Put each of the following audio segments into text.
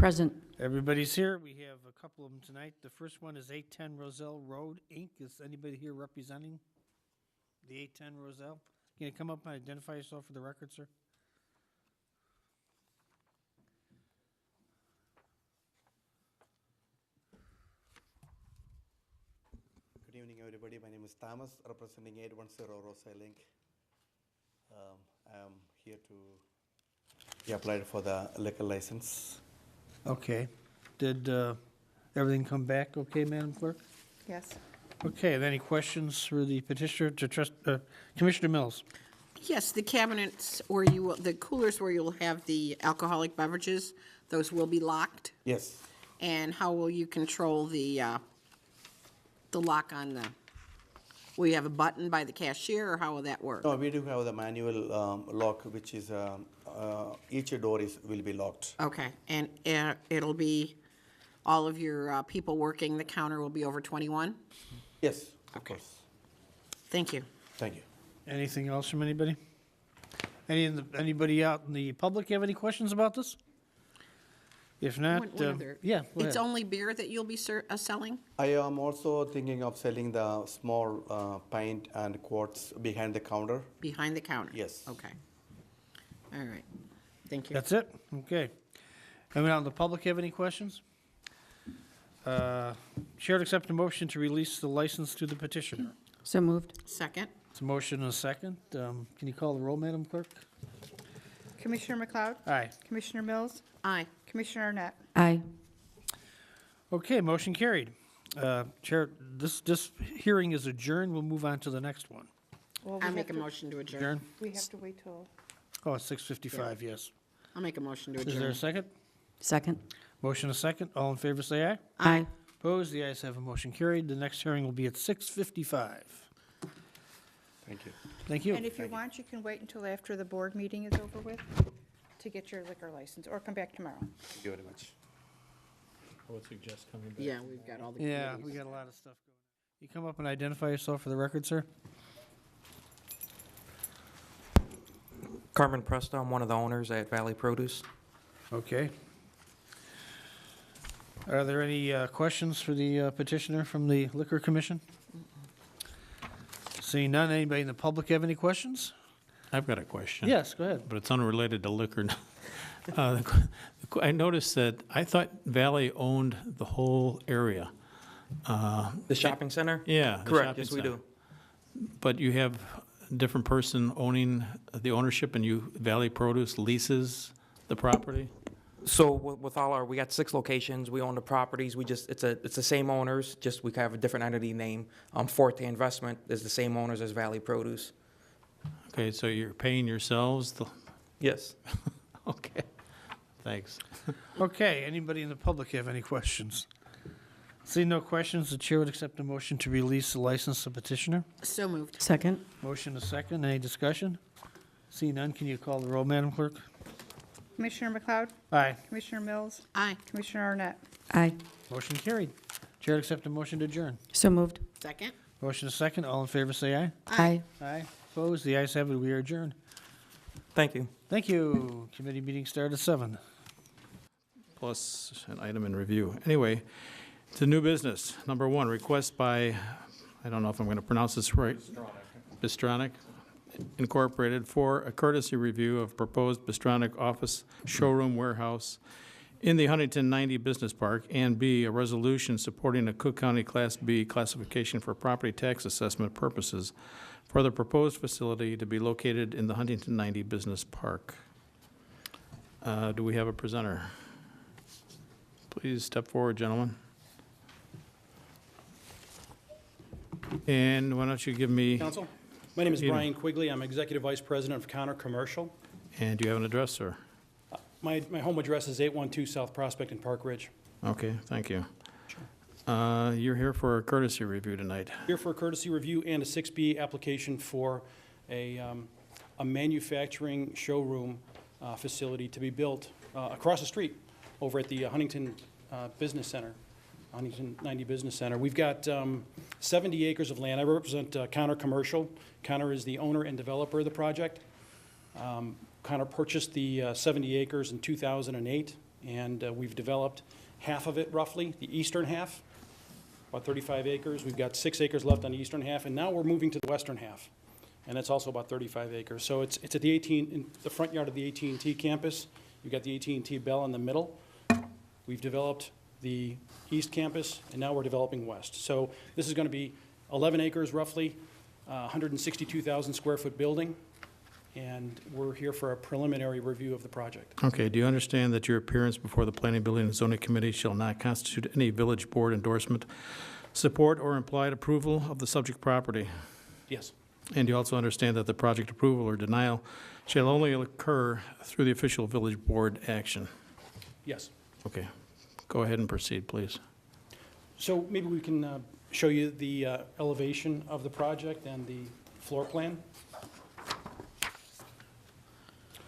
Present. Everybody's here. We have a couple of them tonight. The first one is 810 Roselle Road, Inc. Is anybody here representing the 810 Roselle? Can you come up and identify yourself for the record, sir? Good evening, everybody. My name is Thomas, representing 810 Roselle Inc. I am here to apply for the liquor license. Okay. Did everything come back okay, Madam Clerk? Yes. Okay, and any questions for the petitioner to Commissioner Mills? Yes, the cabinets or the coolers where you'll have the alcoholic beverages, those will be locked? Yes. And how will you control the lock on the, will you have a button by the cashier, or how will that work? No, we do have the manual lock, which is each door will be locked. Okay, and it'll be, all of your people working the counter will be over 21? Yes, of Okay. course. Thank you. Thank you. Anything else from anybody? Anybody out in the public have any questions about this? If not, One other- yeah, go It's ahead. only beer that you'll be selling? I am also thinking of selling the small pint and quarts behind the counter. Behind the counter? Yes. Okay. All right. Thank you. That's it? Okay. Anyone out in the public have any questions? Chair to accept a motion to release the license to the petitioner. So moved. Second? It's a motion and a second. Can you call the roll, Madam Clerk? Commissioner McLeod? Aye. Commissioner Mills? Aye. Commissioner Arnett? Aye. Okay, motion carried. Chair, this hearing is adjourned. We'll move on to the next one. Well, I make a motion to adjourn. Adjourn? We have to wait till, Oh, it's 6:55, yes. I'll make a motion to Is there a adjourn. second? Second. Motion a second. All in favor, say aye. Aye. Opposed? The ayes have a motion carried. The next hearing will be at 6:55. Thank you. Thank you. and if you want, you can wait until after the board meeting is over with to get your liquor license, or come back tomorrow. Thank you very much. I would suggest coming back. Yeah, we've got all the Yeah, we committees. got a lot of stuff going on. You come up and identify yourself for the record, sir? Carmen Presto, I'm one of the owners at Valley Produce. Okay. Are there any questions for the petitioner from the Liquor Commission? Seeing none, anybody in the public have any questions? I've got a question. Yes, go ahead. But it's unrelated to liquor. I noticed that, I thought Valley owned the whole area. The shopping center? Yeah. the Correct, shopping yes, we center. do. But you have a different person owning the ownership, and Valley Produce leases the property? So with all we got 6 locations, we own the properties, it's the same owners, just we have a different entity name. Forte Investment is the same owners as Valley Produce. Okay, so you're paying yourselves? Yes. Okay, thanks. Okay, anybody in the public have any questions? Seeing no questions, the chair would accept a motion to release the license to petitioner. So moved. Second. Motion a second, any discussion? Seeing none, can you call the roll, Madam Clerk? Commissioner McLeod? Aye. Commissioner Mills? Aye. Commissioner Arnett? Aye. Motion carried. Chair would accept a motion to adjourn. So moved. Second? Motion a second, all in favor say aye. Aye. Aye. Opposed, the ayes have it, we are adjourned. Thank you. Thank you. Committee meeting started at 7. Plus an item in review. Anyway, to new business. Number 1, request by, I don't know if I'm going to pronounce this right. Bistronic Incorporated for a courtesy review of proposed Bistronic office showroom warehouse in the Huntington 90 Business Park, and B, a resolution supporting a Cook County Class B classification for property tax assessment purposes for the proposed facility to be located in the Huntington 90 Business Park. Do we have a presenter? Please step forward, gentlemen. And why don't you give me, Council, my name is Evening. Brian Quigley. I'm Executive Vice President of Connor Commercial. and do you have an address, sir? My home address is 812 South Prospect in Park Ridge. Okay, thank you. You're here for a courtesy review tonight. Here for a courtesy review and a 6B application for a manufacturing showroom facility to be built across the street over at the Huntington Business Center, Huntington 90 Business Center. We've got 70 acres of land. I represent Connor Commercial. Connor is the owner and developer of the project. Connor purchased the 70 acres in 2008 and we've developed half of it roughly, the eastern half, about 35 acres. We've got 6 acres left on the eastern half, and now we're moving to the western half, and that's also about 35 acres. So it's at the in the front yard of the AT&T campus. You've got the AT&T Bell in the middle. We've developed the east campus, and now we're developing west. So this is going to be 11 acres roughly, 162,000 square foot building, and we're here for a preliminary review of the project. Okay, do you understand that your appearance before the Planning, Building, and Zoning Committee shall not constitute any village board endorsement, support, or implied approval of the subject property? Yes. And you also understand that the project approval or denial shall only occur through the official village board action? Yes. Okay, go ahead and proceed, please. So maybe we can show you the elevation of the project and the floor plan.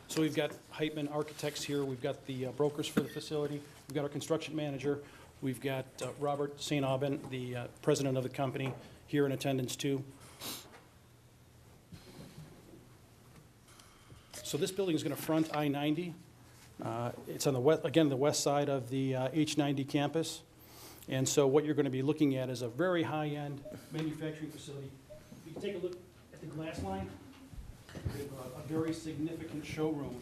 So we've got Hoffman Architects here, we've got the brokers for the facility, we've got our construction manager, we've got Robert St. Aubin, the president of the company, here in attendance too. So this building is going to front I-90. It's on the west, again, the west side of the H-90 campus. And so what you're going to be looking at is a very high-end manufacturing facility. If you take a look at the glass line, we have a very significant showroom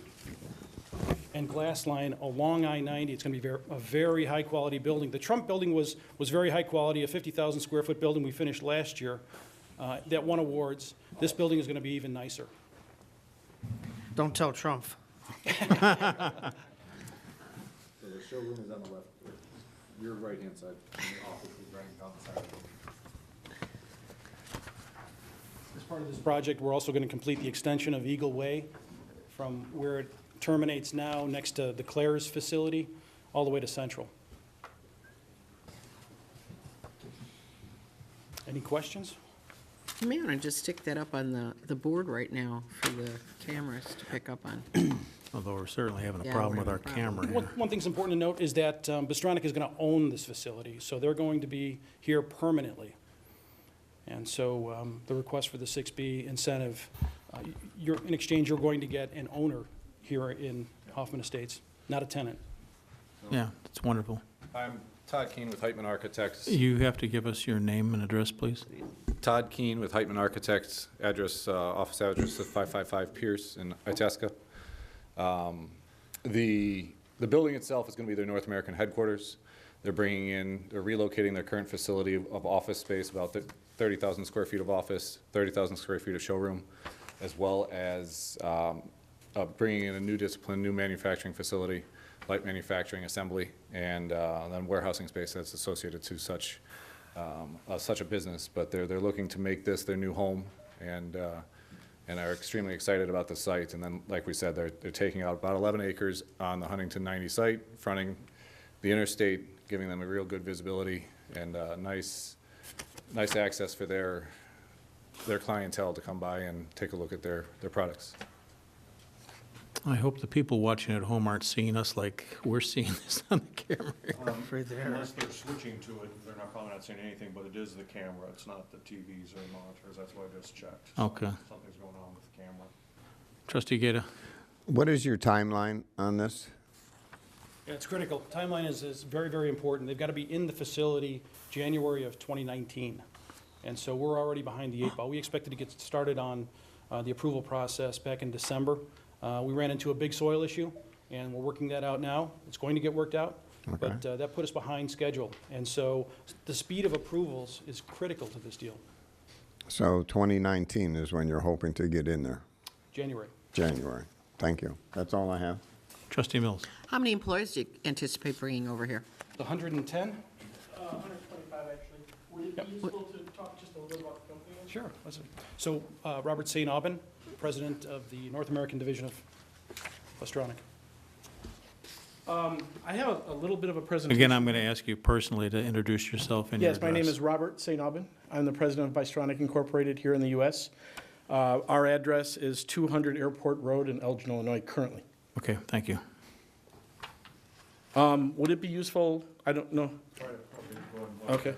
and glass line along I-90. It's going to be a very high-quality building. The Trump building was very high quality, a 50,000 square foot building we finished last year that won awards. This building is going to be even nicer. Don't tell Trump. So the showroom is on the left, your right-hand side, and the office is right on the side. As part of this project, we're also going to complete the extension of Eagle Way from where it terminates now next to the Claire's facility, all the way to Central. Any questions? You may want to just stick that up on the board right now for the cameras to pick up on. Although we're certainly having a Yeah, problem we're with our having a problem. camera here. One thing's important to note is that Bystronic is going to own this facility, so they're going to be here permanently. And so the request for the 6B incentive, in exchange, you're going to get an owner here in Hoffman Estates, not a tenant. Yeah, it's wonderful. I'm Todd Keene with Hoffman Architects. You have to give us your name and address, please. Todd Keene with Hoffman Architects, address, office address is 555 Pierce in Itasca. The building itself is going to be their North American headquarters. They're relocating their current facility of office space, about 30,000 square feet of office, 30,000 square feet of showroom, as well as bringing in a new discipline, new manufacturing facility, light manufacturing assembly, and then warehousing space that's associated to such a business. But they're looking to make this their new home, and are extremely excited about the site. And then, like we said, they're taking out about 11 acres on the Huntington 90 site, fronting the interstate, giving them a real good visibility and nice access for their clientele to come by and take a look at their products. I hope the people watching at home aren't seeing us like we're seeing this on the camera. Afraid they are. Unless they're switching to it, they're probably not saying anything, but it is the camera, it's not the TVs or monitors, that's why I just checked. Okay. Something's going on with the camera. Trustee Gata? What is your timeline on this? Yeah, it's critical. Timeline is very, very important. They've got to be in the facility January of 2019. And so we're already behind the 8 ball. We expected to get started on the approval process back in December. We ran into a big soil issue, and we're working that out now. It's going to get worked out, Okay. but that put us behind schedule. And so the speed of approvals is critical to this deal. So 2019 is when you're hoping to get in there, January. January. Thank you. That's all I have. Trustee Mills? How many employees do you anticipate bringing over here? The 110? 125, actually. Would it be useful to talk just a little bit about the company? Sure. So Robert St. Aubin, president of the North American division of Bystronic. I have a little bit of a presentation. Again, I'm going to ask you personally to introduce yourself and your Yes, my name address. is Robert St. Aubin. I'm the president of Bystronic Incorporated here in the U.S. Our address is 200 Airport Road in Elgin, Illinois, currently. Okay, thank you. Would it be useful? I don't know. Okay.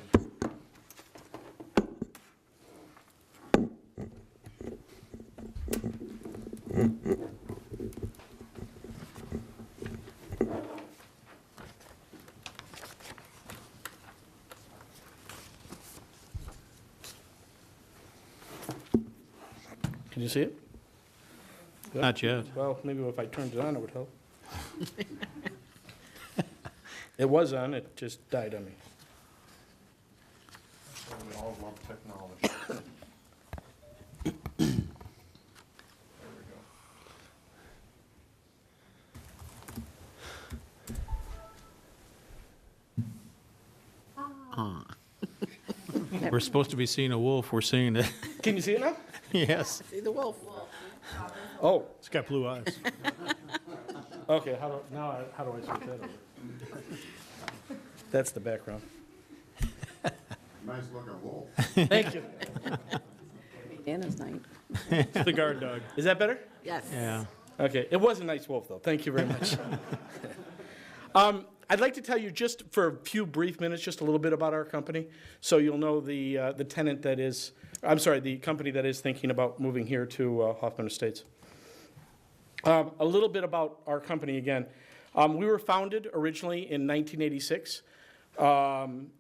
Can you see it? Good. Not yet. Well, maybe if I turned it on, it would help. It was on, it just died on me. We all love technology. There we go. We're supposed to be seeing a wolf, we're seeing it. Can you see it now? Yes, See the wolf? Oh, it's got blue eyes. okay, how do I switch that over? That's the background. Nice looking wolf. Thank you. Anna's night. It's the guard dog. Is that better? Yes. Yeah. Okay, it was a nice wolf, though. Thank you very much. I'd like to tell you just for a few brief minutes, just a little bit about our company, so you'll know the tenant that is, I'm sorry, the company that is thinking about moving here to Hoffman Estates. A little bit about our company again. We were founded originally in 1986,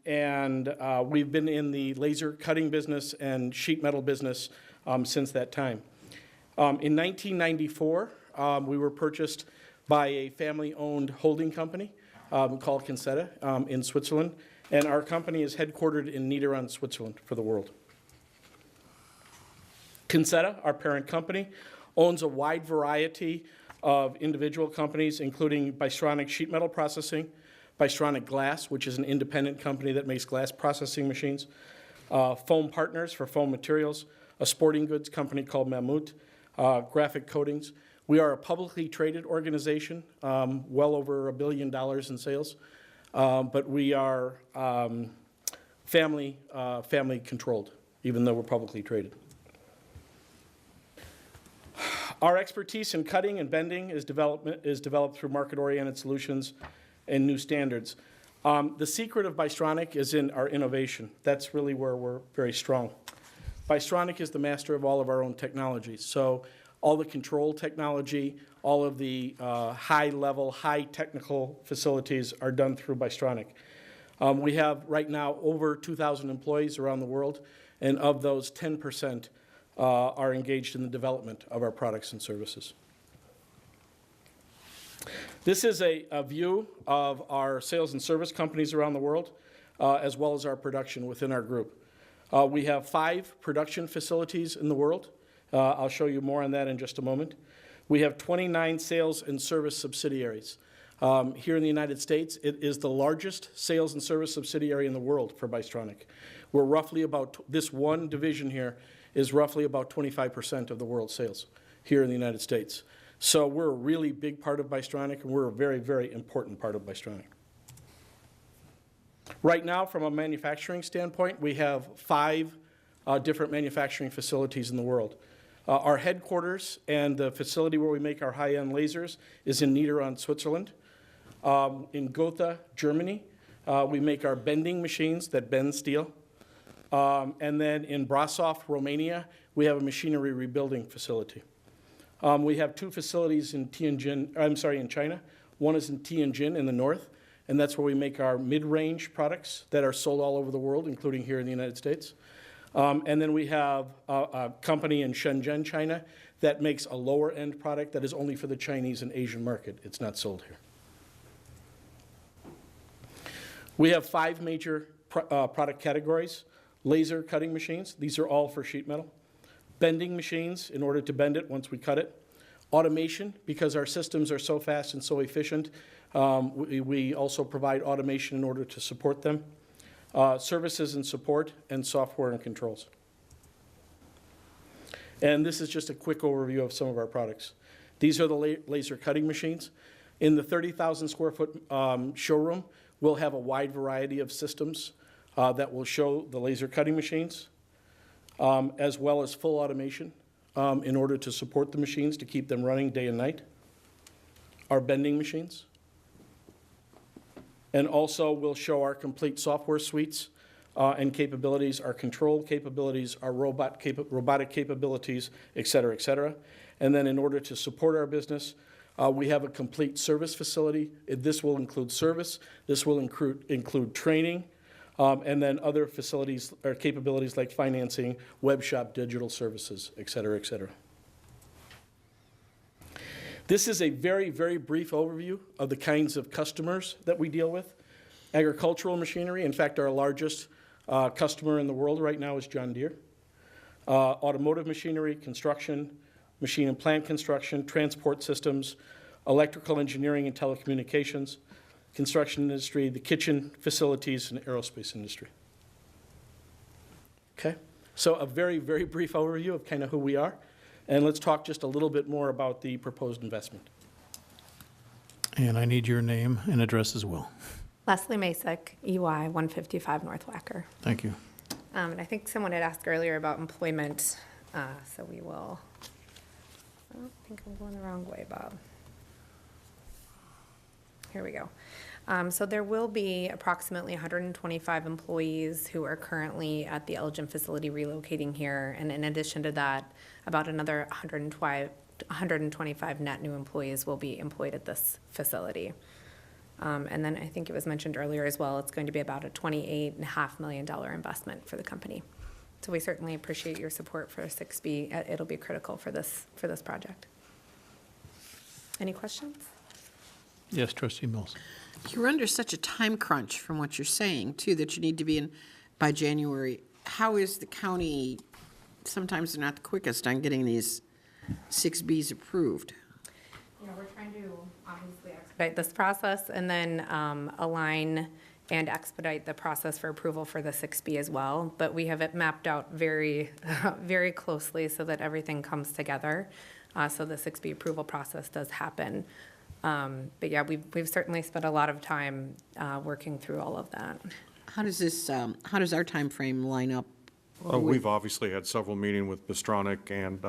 and we've been in the laser cutting business and sheet metal business since that time. In 1994, we were purchased by a family-owned holding company called Kinsetta in Switzerland, and our company is headquartered in Niederrhein, Switzerland for the world. Kinsetta, our parent company, owns a wide variety of individual companies, including Bystronic Sheet Metal Processing, Bystronic Glass, which is an independent company that makes glass processing machines, Foam Partners for foam materials, a sporting goods company called Mammut, Graphic Coatings. We are a publicly traded organization, well over $1 billion in sales, but we are family controlled, even though we're publicly traded. Our expertise in cutting and bending is developed through market-oriented solutions and new standards. The secret of Bystronic is in our innovation. That's really where we're very strong. Bystronic is the master of all of our own technologies. So all the control technology, all of the high-level, high-technical facilities are done through Bystronic. We have right now over 2,000 employees around the world, and of those, 10% are engaged in the development of our products and services. This is a view of our sales and service companies around the world, as well as our production within our group. We have 5 production facilities in the world. I'll show you more on that in just a moment. We have 29 sales and service subsidiaries. Here in the United States, it is the largest sales and service subsidiary in the world for Bystronic. We're roughly about, this one division here is roughly about 25% of the world's sales here in the United States. So we're a really big part of Bystronic, and we're a very, very important part of Bystronic. Right now, from a manufacturing standpoint, we have 5 different manufacturing facilities in the world. Our headquarters and the facility where we make our high-end lasers is in Niederrhein, Switzerland. In Gotha, Germany, we make our bending machines that bend steel. And then in Brasov, Romania, we have a machinery rebuilding facility. We have 2 facilities in in China. One is in Tianjin in the north, and that's where we make our mid-range products that are sold all over the world, including here in the United States. And then we have a company in Shenzhen, China, that makes a lower-end product that is only for the Chinese and Asian market. It's not sold here. We have 5 major product categories. Laser cutting machines, these are all for sheet metal. Bending machines, in order to bend it once we cut it. Automation, because our systems are so fast and so efficient, we also provide automation in order to support them. Services and support, and software and controls. And this is just a quick overview of some of our products. These are the laser cutting machines. In the 30,000 square foot showroom, we'll have a wide variety of systems that will show the laser cutting machines, as well as full automation in order to support the machines to keep them running day and night. Our bending machines. And also we'll show our complete software suites and capabilities, our control capabilities, our robotic capabilities, et cetera, et cetera. And then in order to support our business, we have a complete service facility. This will include service. This will include training, and then other facilities or capabilities like financing, web shop, digital services, et cetera, et cetera. This is a very, very brief overview of the kinds of customers that we deal with. Agricultural machinery, in fact, our largest customer in the world right now is John Deere. Automotive machinery, construction, machine and plant construction, transport systems, electrical engineering and telecommunications, construction industry, the kitchen facilities, and aerospace industry. Okay, so a very, very brief overview of kind of who we are. And let's talk just a little bit more about the proposed investment. And I need your name and address as well. Leslie Masick, EY 155 North Wacker. Thank you. And I think someone had asked earlier about employment, so we will, I don't think I'm going the wrong way, Bob. Here we go. So there will be approximately 125 employees who are currently at the Elgin facility relocating here. And in addition to that, about another 125 net new employees will be employed at this facility. And then I think it was mentioned earlier as well, it's going to be about a $28.5 million investment for the company. So we certainly appreciate your support for 6B. It'll be critical for this project. Any questions? Yes, Trustee Mills. You're under such a time crunch from what you're saying, too, that you need to be in by January. How is the county, sometimes they're not the quickest on getting these 6Bs approved? You know, we're trying to obviously expedite this process and then align and expedite the process for approval for the 6B as well. But we have it mapped out very, very closely so that everything comes together. So the 6B approval process does happen. But yeah, we've certainly spent a lot of time working through all of that. How does this, how does our time frame line up? We've obviously had several meetings with Bistronic and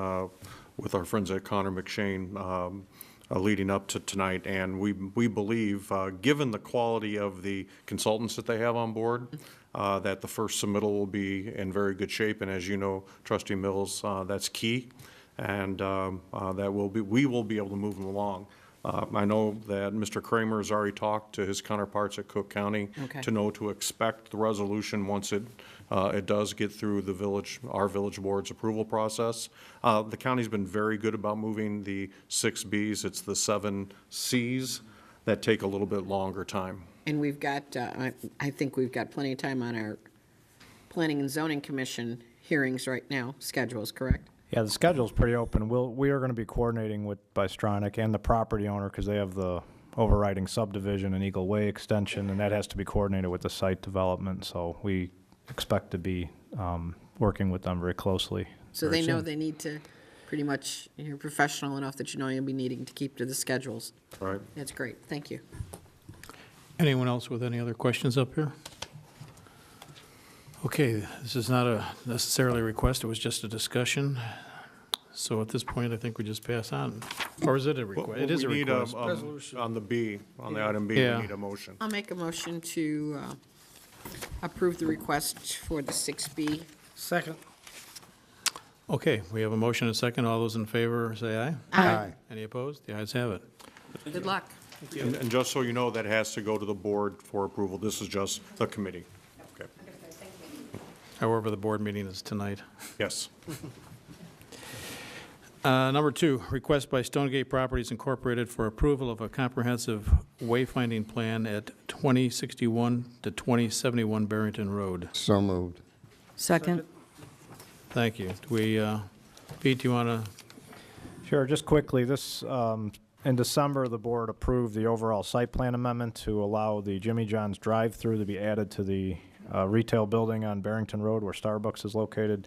with our friends at Connor McShane leading up to tonight, and we believe, given the quality of the consultants that they have on board, that the first submittal will be in very good shape. And as you know, Trustee Mills, that's key, and that we will be able to move them along. I know that Mr. Kramer has already talked to his counterparts at Cook County to know to expect the resolution once it does get through our village board's approval process. The county's been very good about moving the 6Bs. It's the 7 Cs that take a little bit longer time. And we've got, I think we've got plenty of time on our Planning and Zoning Commission hearings right now, schedules, correct? Yeah, the schedule's pretty open. We are going to be coordinating with Bistronic and the property owner because they have the overriding subdivision and Eagle Way extension, and that has to be coordinated with the site development. So we expect to be working with them very closely. So they know they need to pretty much, you're professional enough that you know you'll be needing to keep to the schedules. Right. That's great. Thank you. Anyone else with any other questions up here? Okay, this is not necessarily a request, it was just a discussion. So at this point, I think we just pass on. Or is it a request? It is a request. On the B, on the item B, Yeah. we need a motion. I'll make a motion to approve the request for the 6B. Second. Okay, we have a motion and a second. All those in favor, say aye. Aye. Any opposed? The ayes have it. Good luck. And just so you know, that has to go to the board for approval. This is just the committee. Okay. However, the board meeting is tonight. Yes. Number 2, request by Stonegate Properties Incorporated for approval of a comprehensive wayfinding plan at 2061 to 2071 Barrington Road. So moved. Second. Thank you. Do we, Pete, do you want to? Sure, just quickly, this, in December, the board approved the overall site plan amendment to allow the Jimmy John's drive-through to be added to the retail building on Barrington Road where Starbucks is located.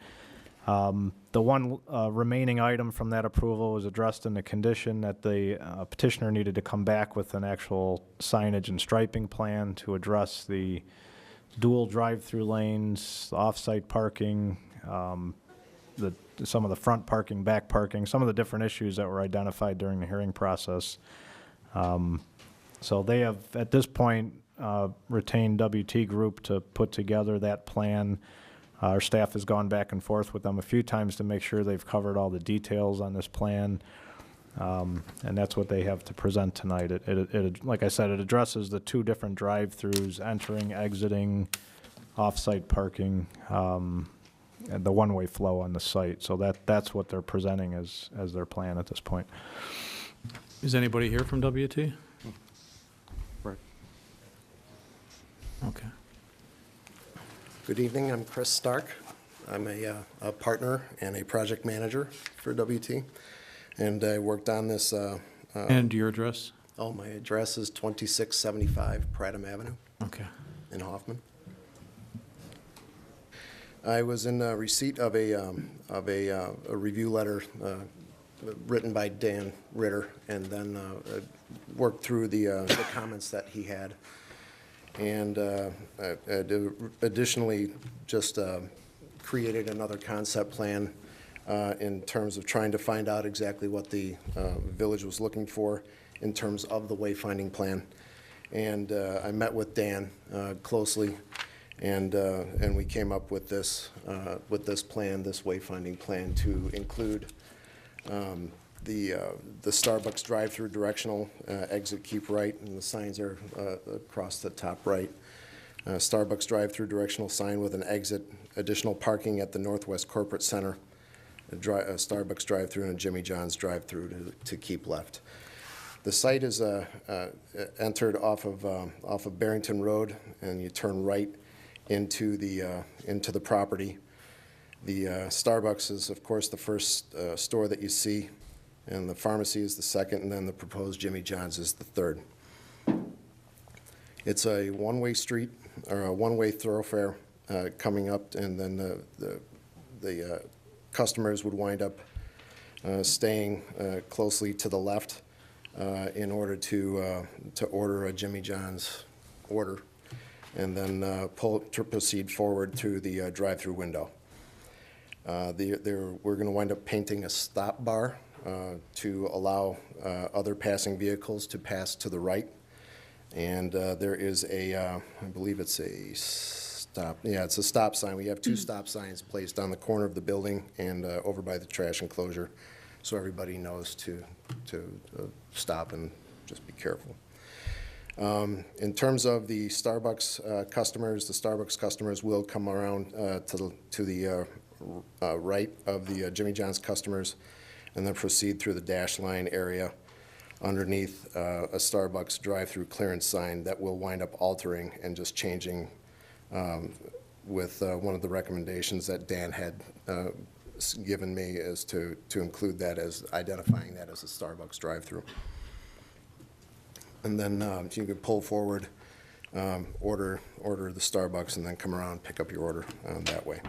The one remaining item from that approval was addressed in the condition that the petitioner needed to come back with an actual signage and striping plan to address the dual drive-through lanes, off-site parking, some of the front parking, back parking, some of the different issues that were identified during the hearing process. So they have, at this point, retained WT Group to put together that plan. Our staff has gone back and forth with them a few times to make sure they've covered all the details on this plan. And that's what they have to present tonight. It, like I said, it addresses the 2 different drive-throughs, entering, exiting, off-site parking, and the one-way flow on the site. So that's what they're presenting as their plan at this point. Is anybody here from WT? Right. Okay. Good evening, I'm Chris Stark. I'm a partner and a project manager for WT, and I worked on this. And your address? Oh, my address is 2675 Pradham Avenue Okay. in Hoffman. I was in receipt of a review letter written by Dan Ritter, and then worked through the comments that he had. And additionally, just created another concept plan in terms of trying to find out exactly what the village was looking for in terms of the wayfinding plan. And I met with Dan closely, and we came up with this plan, this wayfinding plan, to include the Starbucks drive-through directional exit keep right, and the signs are across the top right. Starbucks drive-through directional sign with an exit, additional parking at the Northwest Corporate Center, a Starbucks drive-through, and a Jimmy John's drive-through to keep left. The site is entered off of Barrington Road, and you turn right into the property. The Starbucks is, of course, the first store that you see, and the pharmacy is the second, and then the proposed Jimmy John's is the third. It's a one-way street, or a one-way thoroughfare coming up, and then the customers would wind up staying closely to the left in order to order a Jimmy John's order, and then to proceed forward through the drive-through window. We're going to wind up painting a stop bar to allow other passing vehicles to pass to the right. And there is I believe it's a stop, yeah, it's a stop sign. We have two stop signs placed on the corner of the building and over by the trash enclosure, so everybody knows to stop and just be careful. In terms of the Starbucks customers will come around to the right of the Jimmy John's customers, and then proceed through the dash line area underneath a Starbucks drive-through clearance sign that will wind up altering and just changing with one of the recommendations that Dan had given me, is to include that as identifying that as a Starbucks drive-through. And then you could pull forward, order the Starbucks, and then come around, pick up your order that way.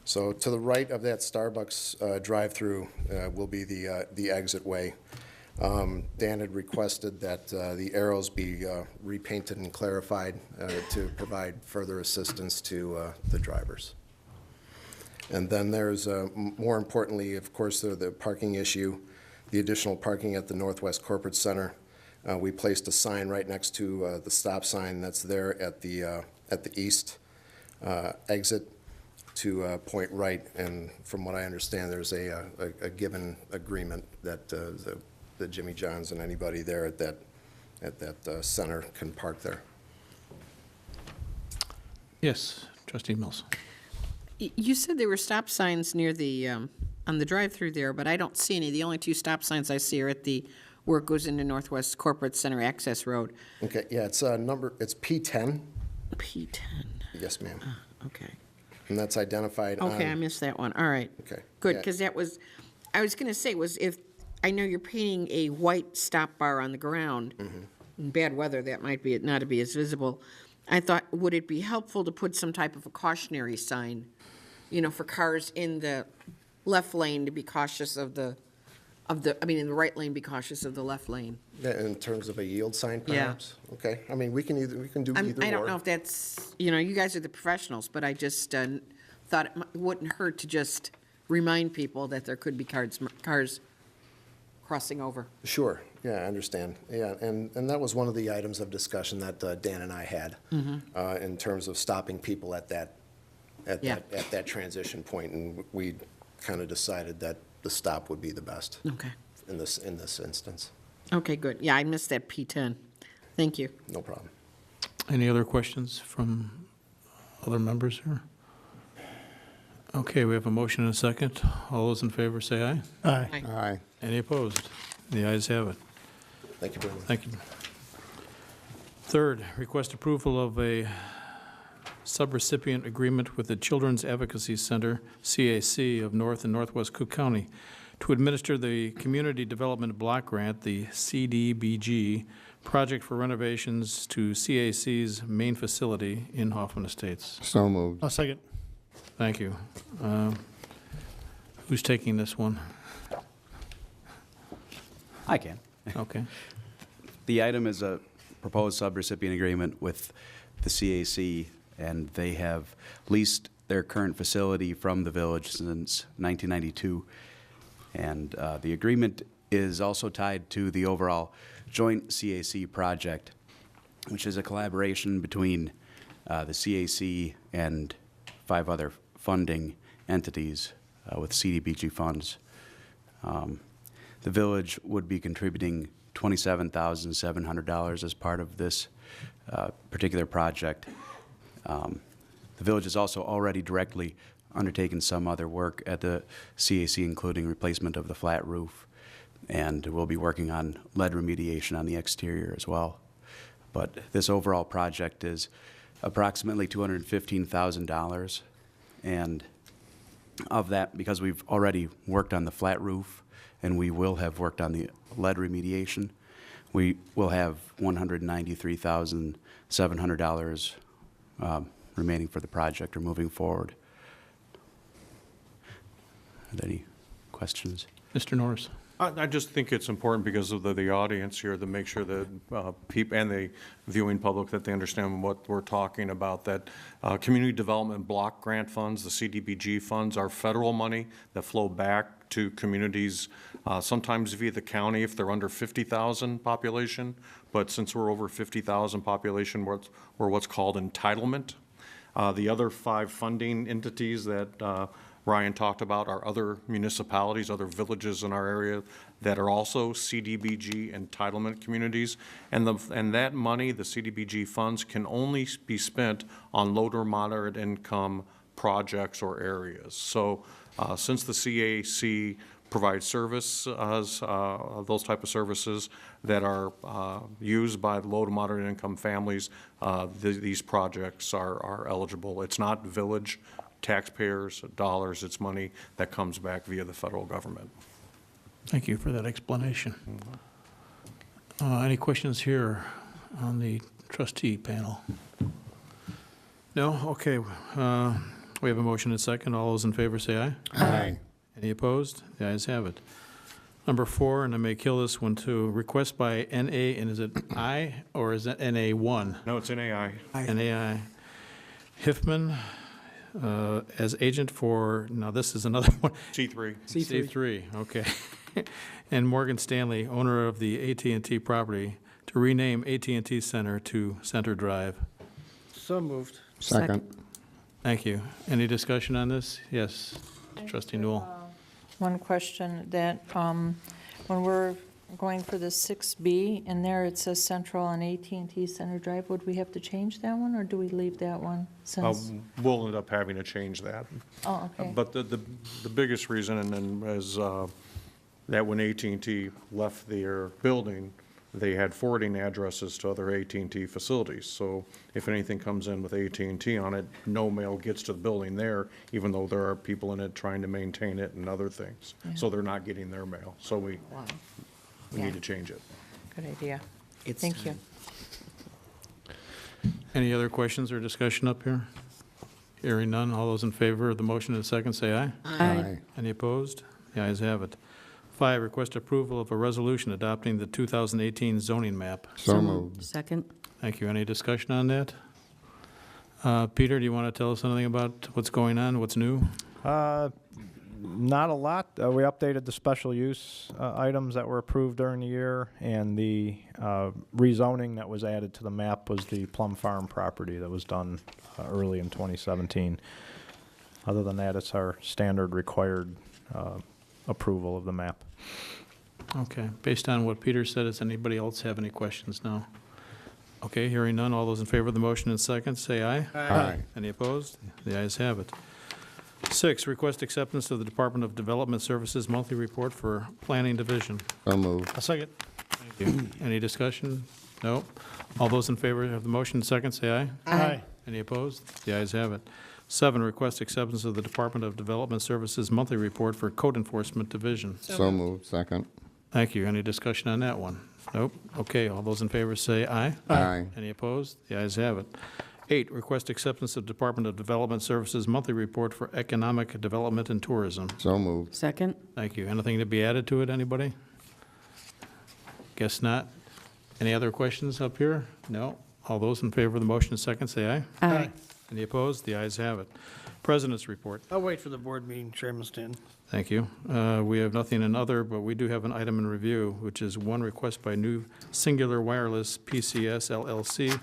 So to the right of that Starbucks drive-through will be the exit way. Dan had requested that the arrows be repainted and clarified to provide further assistance to the drivers. And then there's, more importantly, of course, the parking issue, the additional parking at the Northwest Corporate Center. We placed a sign right next to the stop sign that's there at the east exit to point right. And from what I understand, there's a given agreement that the Jimmy John's and anybody there at that center can park there. Yes, Trustee Mills. You said there were stop signs near the, on the drive-through there, but I don't see any. The only two stop signs I see are at the, where it goes into Northwest Corporate Center Access Road. Okay, yeah, it's P10. P10. Yes, ma'am. Okay. And that's identified on. Okay, I missed that one. All right. Okay. Good, Yeah. because that was, I was going to say, was if, I know you're painting a white stop bar on the ground. In bad weather, that might be, not to be as visible. I thought, would it be helpful to put some type of a cautionary sign, you know, for cars in the left lane to be cautious of the, I mean, in the right lane, be cautious of the left lane? Yeah, in terms of a yield sign, Yeah. perhaps? Okay, I mean, we can do either or. I don't know if that's, you know, you guys are the professionals, but I just thought it wouldn't hurt to just remind people that there could be cars crossing over. Sure, yeah, I understand. Yeah, and that was one of the items of discussion that Dan and I had in terms of stopping people at that transition point, and we kind of decided that the stop would be the best. Okay. In this instance. Okay, good. Yeah, I missed that P10. Thank you. No problem. Any other questions from other members here? Okay, we have a motion and a second. All those in favor say aye. Aye. Any opposed? The ayes have it. Thank you very much. Thank you. Third, request approval of a subrecipient agreement with the Children's Advocacy Center, CAC, of North and Northwest Cook County to administer the Community Development Block Grant, the CDBG, project for renovations to CAC's main facility in Hoffman Estates. So moved. I'll second. Thank you. Who's taking this one? I can. Okay. The item is a proposed subrecipient agreement with the CAC, and they have leased their current facility from the village since 1992. And the agreement is also tied to the overall joint CAC project, which is a collaboration between the CAC and 5 other funding entities with CDBG funds. The village would be contributing $27,700 as part of this particular project. The village has also already directly undertaken some other work at the CAC, including replacement of the flat roof, and we'll be working on lead remediation on the exterior as well. But this overall project is approximately $215,000, and of that, because we've already worked on the flat roof and we will have worked on the lead remediation, we will have $193,700 remaining for the project or moving forward. Are there any questions? Mr. Norris? I just think it's important because of the audience here to make sure that people and the viewing public, that they understand what we're talking about, that community development block grant funds, the CDBG funds, are federal money that flow back to communities, sometimes via the county if they're under 50,000 population, but since we're over 50,000 population, we're what's called entitlement. The other 5 funding entities that Ryan talked about are other municipalities, other villages in our area that are also CDBG entitlement communities. And that money, the CDBG funds, can only be spent on low to moderate income projects or areas. So since the CAC provides those type of services that are used by low to moderate income families, these projects are eligible. It's not village taxpayers' dollars, it's money that comes back via the federal government. Thank you for that explanation. Any questions here on the trustee panel? No? Okay. We have a motion and a second. All those in favor say aye. Aye. Any opposed? The ayes have it. Number 4, and I may kill this one too, request by NA, and is it I or is that NA1? No, it's NAI. NAI. Hoffman as agent for, now this is another one. C3. C3, okay. And Morgan Stanley, owner of the AT&T property, to rename AT&T Center to Center Drive. So moved. Second. Thank you. Any discussion on this? Yes, trustee Newell. One question that, when we're going for the 6B, in there it says Central on AT&T Center Drive, would we have to change that one, or do we leave that one since? We'll end up having to change that. Oh, okay. But the biggest reason, and is that when AT&T left their building, they had forwarding addresses to other AT&T facilities. So if anything comes in with AT&T on it, no mail gets to the building there, even though there are people in it trying to maintain it and other things. Yeah. So they're not getting their mail. So we Yeah. need to change it. Good idea. Thank you. Any other questions or discussion up here? Hearing none, all those in favor of the motion in a second, say aye. Aye. Any opposed? The ayes have it. 5, request approval of a resolution adopting the 2018 zoning map. So moved. Second. Thank you. Any discussion on that? Peter, do you want to tell us anything about what's going on, what's new? Not a lot. We updated the special use items that were approved during the year, and the rezoning that was added to the map was the Plum Farm property that was done early in 2017. Other than that, it's our standard required approval of the map. Okay. Based on what Peter said, does anybody else have any questions now? Okay, hearing none, all those in favor of the motion in second, say aye. Aye. Any opposed? The ayes have it. 6, request acceptance of the Department of Development Services monthly report for Planning Division. So moved. I'll second. Thank Any discussion? No? All those in favor of the motion, second, say aye. Aye. Any opposed? The ayes have it. 7, request acceptance of the Department of Development Services monthly report for Code Enforcement Division. So moved. Second. Thank you. Any discussion on that one? Nope. Okay, all those in favor say aye. Aye. Any opposed? The ayes have it. 8, request acceptance of Department of Development Services monthly report for Economic Development and Tourism. So moved. Second. Thank you. Anything to be added to it, anybody? Guess not. Any other questions up here? No? All those in favor of the motion, second, say aye. Aye. Any opposed? The ayes have it. President's report. I'll wait for the board meeting, Chairman Stanton. Thank you. We have nothing in other, but we do have an item in review, which is one request by New Singular Wireless PCS LLC,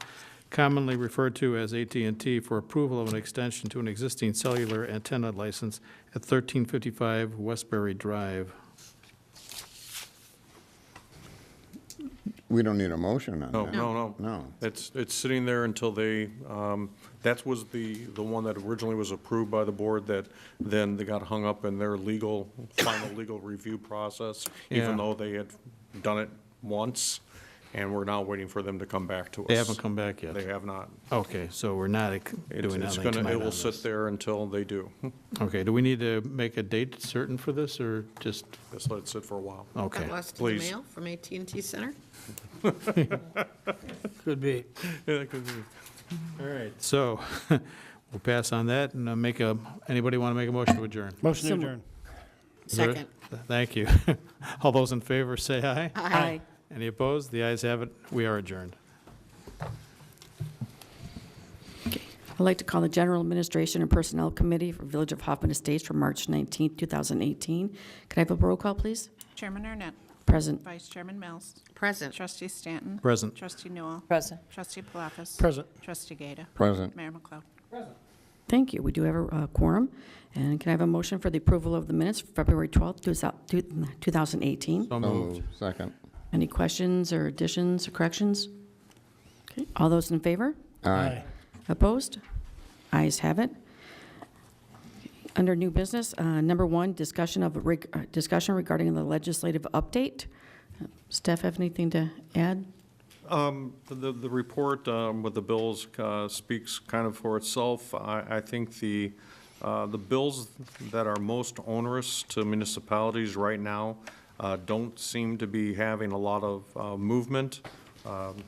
commonly referred to as AT&T, for approval of an extension to an existing cellular antenna license at 1355 Westbury Drive. We don't need a motion on No, that. no, no. No. It's sitting there until they, that was the one that originally was approved by the board that then they got hung up in their final legal review process, Yeah. even though they had done it once, and we're now waiting for them to come back to us. They haven't come back yet? They have not. Okay, so we're not doing It's anything gonna, tonight it on will this. sit there until they do. Okay, do we need to make a date certain for this, or just, Just let it sit for a while. okay? Got lost in the Please. mail from AT&T Center? Could be. Yeah, that could be. All right, so we'll pass on that and anybody want to make a motion to adjourn? Motion to So- adjourn. Is there- Second. Thank you. All those in favor, say aye. Aye. Any opposed? The ayes have it. We are adjourned. I'd like to call the General Administration and Personnel Committee for Village of Hoffman Estates for March 19, 2018. Could I have a roll call, please? Chairman Arnett. Present. Vice Chairman Mills. Present. Trustee Stanton. Present. Trustee Newell. Present. Trustee Palafis. Present. Trustee Gata. Present. Mayor McLeod. Thank you. We do have a quorum. And can I have a motion for the approval of the minutes for February 12, 2018? So So moved. moved. Second. Any questions or additions or corrections? Okay. All those in favor? Aye. Opposed? Ayes have it. Under new business, number 1, discussion regarding the legislative update. Staff have anything to add? The report with the bills speaks kind of for itself. I think the bills that are most onerous to municipalities right now don't seem to be having a lot of movement.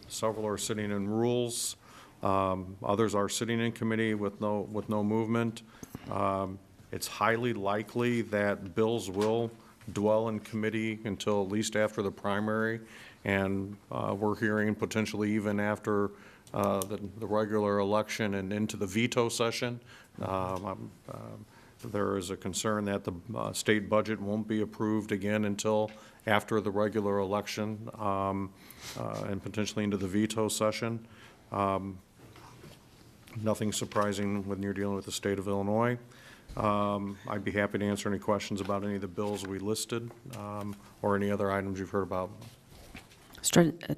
Several are sitting in rules. Others are sitting in committee with no movement. It's highly likely that bills will dwell in committee until at least after the primary, and we're hearing potentially even after the regular election and into the veto session. There is a concern that the state budget won't be approved again until after the regular election, and potentially into the veto session. Nothing surprising when you're dealing with the state of Illinois. I'd be happy to answer any questions about any of the bills we listed, or any other items you've heard about.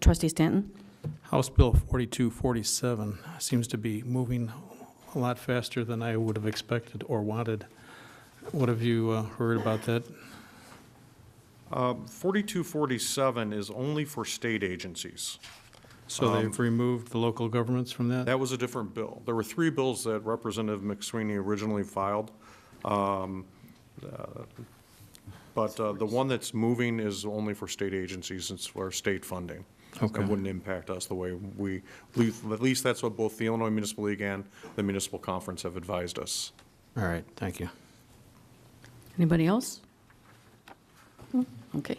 Trustee Stanton? House Bill 4247 seems to be moving a lot faster than I would have expected or wanted. What have you heard about that? 4247 is only for state agencies. So they've removed the local governments from that? That was a different bill. There were 3 bills that Representative McSweeney originally filed. But the one that's moving is only for state agencies, since we're state funding. Okay. It wouldn't impact us the way at least that's what both the Illinois Municipal League and the Municipal Conference have advised us. All right, thank you. Anybody else? Okay.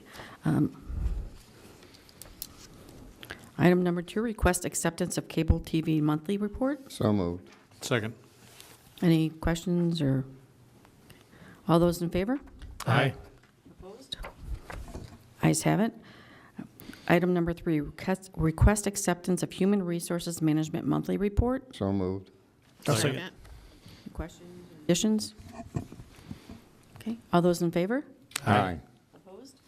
Item number 2, request acceptance of cable TV monthly report. So moved. Second. Any questions or, all those in favor? Aye. Opposed? Ayes have it. Item number 3, request acceptance of human resources management monthly report. So moved. Second. Any questions, additions? Okay, all those in favor? Aye. Opposed?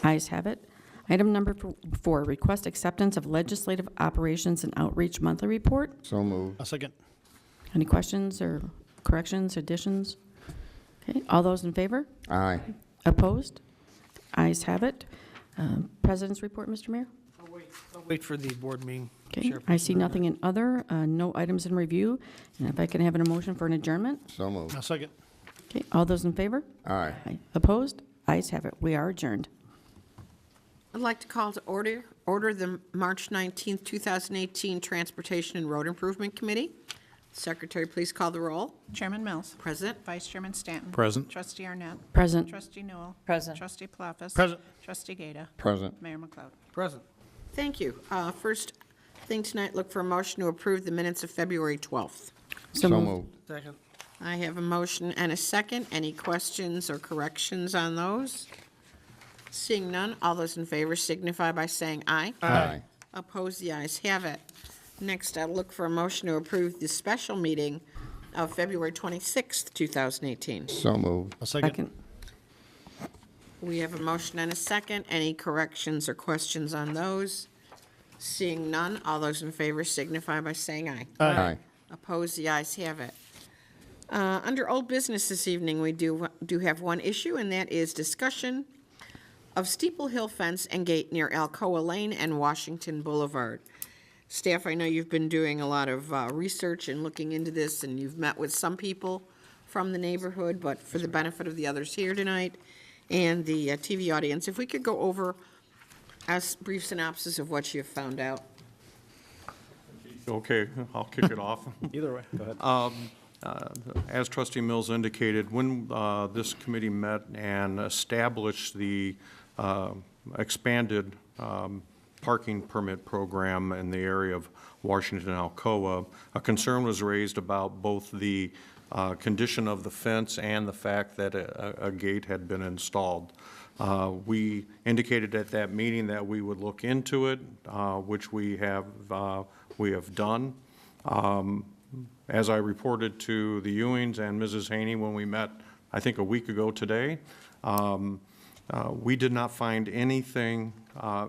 Ayes have it. Item number 4, request acceptance of legislative operations and outreach monthly report. So moved. A second. Any questions or corrections, additions? Okay, all those in favor? Aye. Opposed? Ayes have it. President's report, Mr. Mayor? I'll wait for the board meeting. Okay, I see nothing in other, no items in review. And if I can have a motion for an adjournment? So moved. I'll second. Okay, all those in favor? Aye. Opposed? Ayes have it. We are adjourned. I'd like to call to order the March 19th, 2018 Transportation and Road Improvement Committee. Secretary, please call the roll. Chairman Mills. Present. Vice Chairman Stanton. Present. Trustee Arnett. Present. Trustee Newell. Present. Trustee Palafis. Present. Trustee Gata. Present. Mayor McLeod. Present. Thank you. First thing tonight, look for a motion to approve the minutes of February 12th. So moved. Second. I have a motion and a second. Any questions or corrections on those? Seeing none, all those in favor signify by saying aye. Aye. Opposed, the ayes have it. Next, I'll look for a motion to approve the special meeting of February 26th, 2018. So moved. I'll second. Second. We have a motion and a second. Any corrections or questions on those? Seeing none, all those in favor signify by saying aye. Aye. Opposed, the ayes have it. Under old business this evening, we do have one issue, and that is discussion of Steeple Hill fence and gate near Alcoa Lane and Washington Boulevard. Staff, I know you've been doing a lot of research and looking into this, and you've met with some people from the neighborhood, but for the benefit of the others here tonight and the TV audience, if we could go over a brief synopsis of what you've found out. Okay, I'll kick it off. Either way, go ahead. As Trustee Mills indicated, when this committee met and established the expanded parking permit program in the area of Washington and Alcoa, a concern was raised about both the condition of the fence and the fact that a gate had been installed. We indicated at that meeting that we would look into it, which we have done. As I reported to the Ewings and Mrs. Haney when we met, I think a week ago today, we did not find anything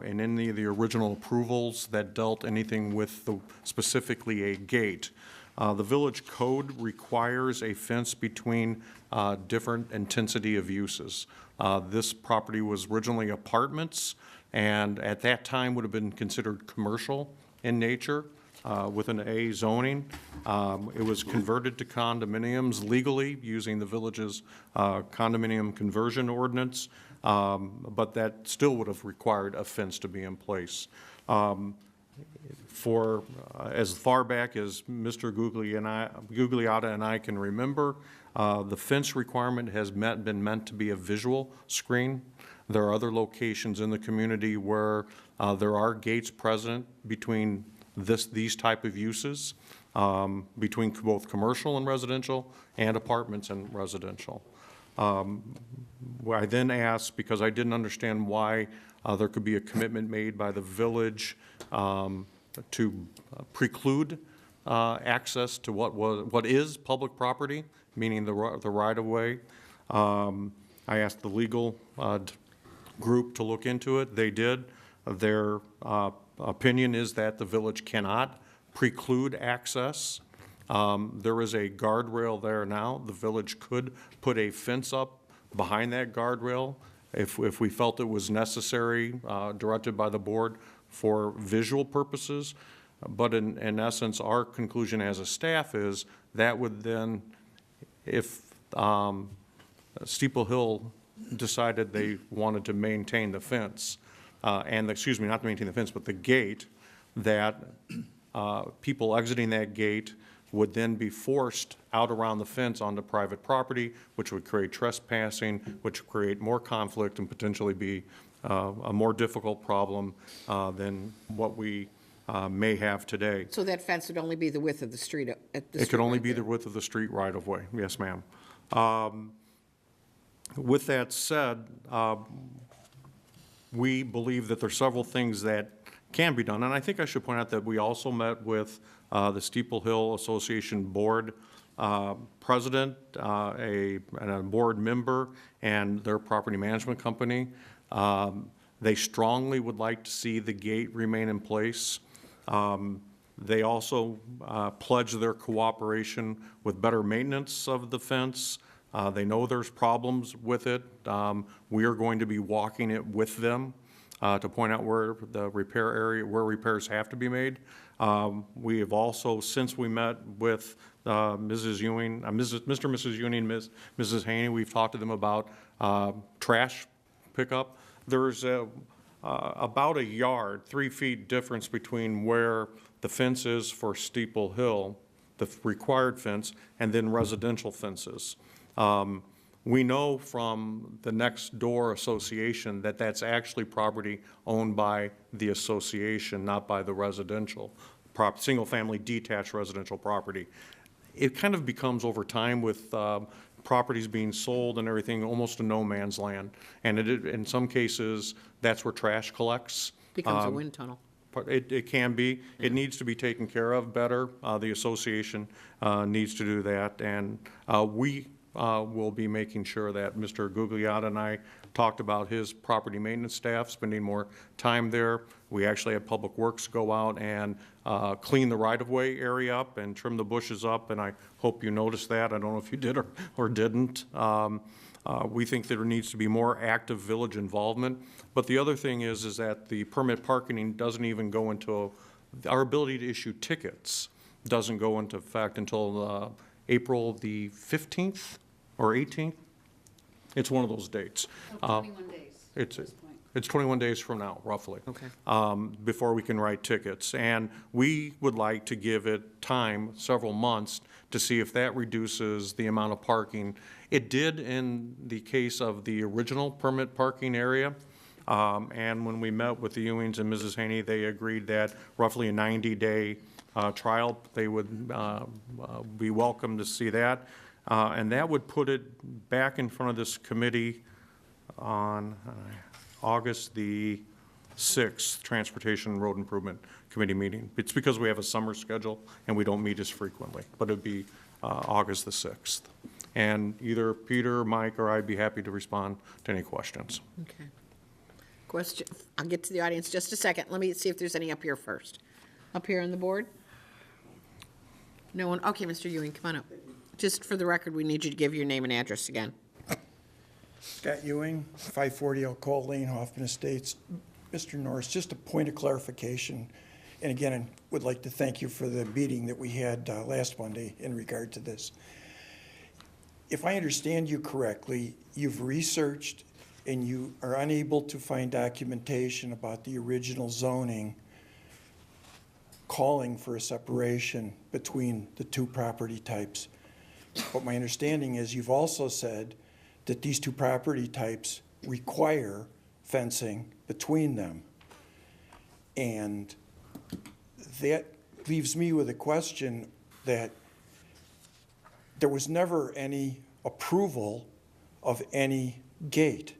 in any of the original approvals that dealt anything with specifically a gate. The village code requires a fence between different intensity of uses. This property was originally apartments, and at that time would have been considered commercial in nature. With an A zoning. It was converted to condominiums legally using the village's condominium conversion ordinance, but that still would have required a fence to be in place. For as far back as Mr. Gugliotta and I can remember, the fence requirement has been meant to be a visual screen. There are other locations in the community where there are gates present between these type of uses, between both commercial and residential and apartments and residential. I then asked, because I didn't understand why there could be a commitment made by the village to preclude access to what is public property, meaning the right-of-way. I asked the legal group to look into it. They did. Their opinion is that the village cannot preclude access. There is a guardrail there now. The village could put a fence up behind that guardrail if we felt it was necessary, directed by the board for visual purposes. But in essence, our conclusion as a staff is that would then, if Steeple Hill decided they wanted to maintain the fence, excuse me, not to maintain the fence, but the gate, that people exiting that gate would then be forced out around the fence onto private property, which would create trespassing, which would create more conflict and potentially be a more difficult problem than what we may have today. So that fence would only be the width of the street at this. It could only be the width of the street right of way. Yes, ma'am. With that said, we believe that there are several things that can be done. And I think I should point out that we also met with the Steeple Hill Association Board president, and a board member, and their property management company. They strongly would like to see the gate remain in place. They also pledge their cooperation with better maintenance of the fence. They know there's problems with it. We are going to be walking it with them. to point out where the repair area, where repairs have to be made. We have also, since we met with Mrs. Ewing, Mr. and Mrs. Ewing, Mrs. Haney, we've talked to them about trash pickup. There's about a yard, 3 feet difference between where the fence is for Steeple Hill, the required fence, and then residential fences. We know from the next door association that that's actually property owned by the association, not by the residential, single-family detached residential property. It kind of becomes over time with properties being sold and everything almost a no man's land. And in some cases, that's where trash collects. Becomes a wind tunnel. It can be. It needs to be taken care of better. The association needs to do that. And we will be making sure that Mr. Gugliotta and I talked about his property maintenance staff spending more time there. We actually had Public Works go out and clean the right-of-way area up and trim the bushes up, and I hope you noticed that. I don't know if you did or didn't. We think there needs to be more active village involvement. But the other thing is that the permit parking doesn't even go into, our ability to issue tickets doesn't go into effect until April the 15th or 18th. It's one of those dates. 21 days. It's 21 days from now, roughly. Okay. Before we can write tickets. And we would like to give it time, several months, to see if that reduces the amount of parking. It did in the case of the original permit parking area. And when we met with the Ewings and Mrs. Haney, they agreed that roughly a 90-day trial, they would be welcome to see that. And that would put it back in front of this committee on August the 6th, Transportation Road Improvement Committee meeting. It's because we have a summer schedule and we don't meet as frequently, but it'd be August the 6th. And either Peter, Mike, or I'd be happy to respond to any questions. Okay. Question, I'll get to the audience just a second. Let me see if there's any up here first. Up here on the board? No one? Okay, Mr. Ewing, come on up. Just for the record, we need you to give your name and address again. Scott Ewing, 540 Alcoa Lane, Hoffman Estates. Mr. Norris, just a point of clarification. And again, I would like to thank you for the meeting that we had last Monday in regard to this. If I understand you correctly, you've researched and you are unable to find documentation about the original zoning calling for a separation between the two property types. But my understanding is you've also said that these two property types require fencing between them. And that leaves me with a question that there was never any approval of any gate.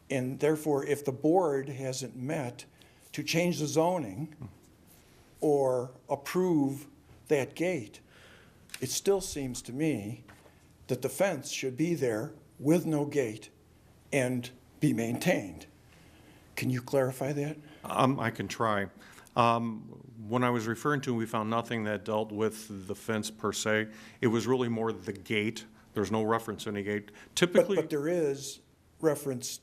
And therefore, if the board hasn't met to change the zoning or approve that gate, it still seems to me that the fence should be there with no gate and be maintained. Can you clarify that? I can try. When I was referring to, we found nothing that dealt with the fence per se. It was really more the gate. There's no reference to any gate. Typically, but there is reference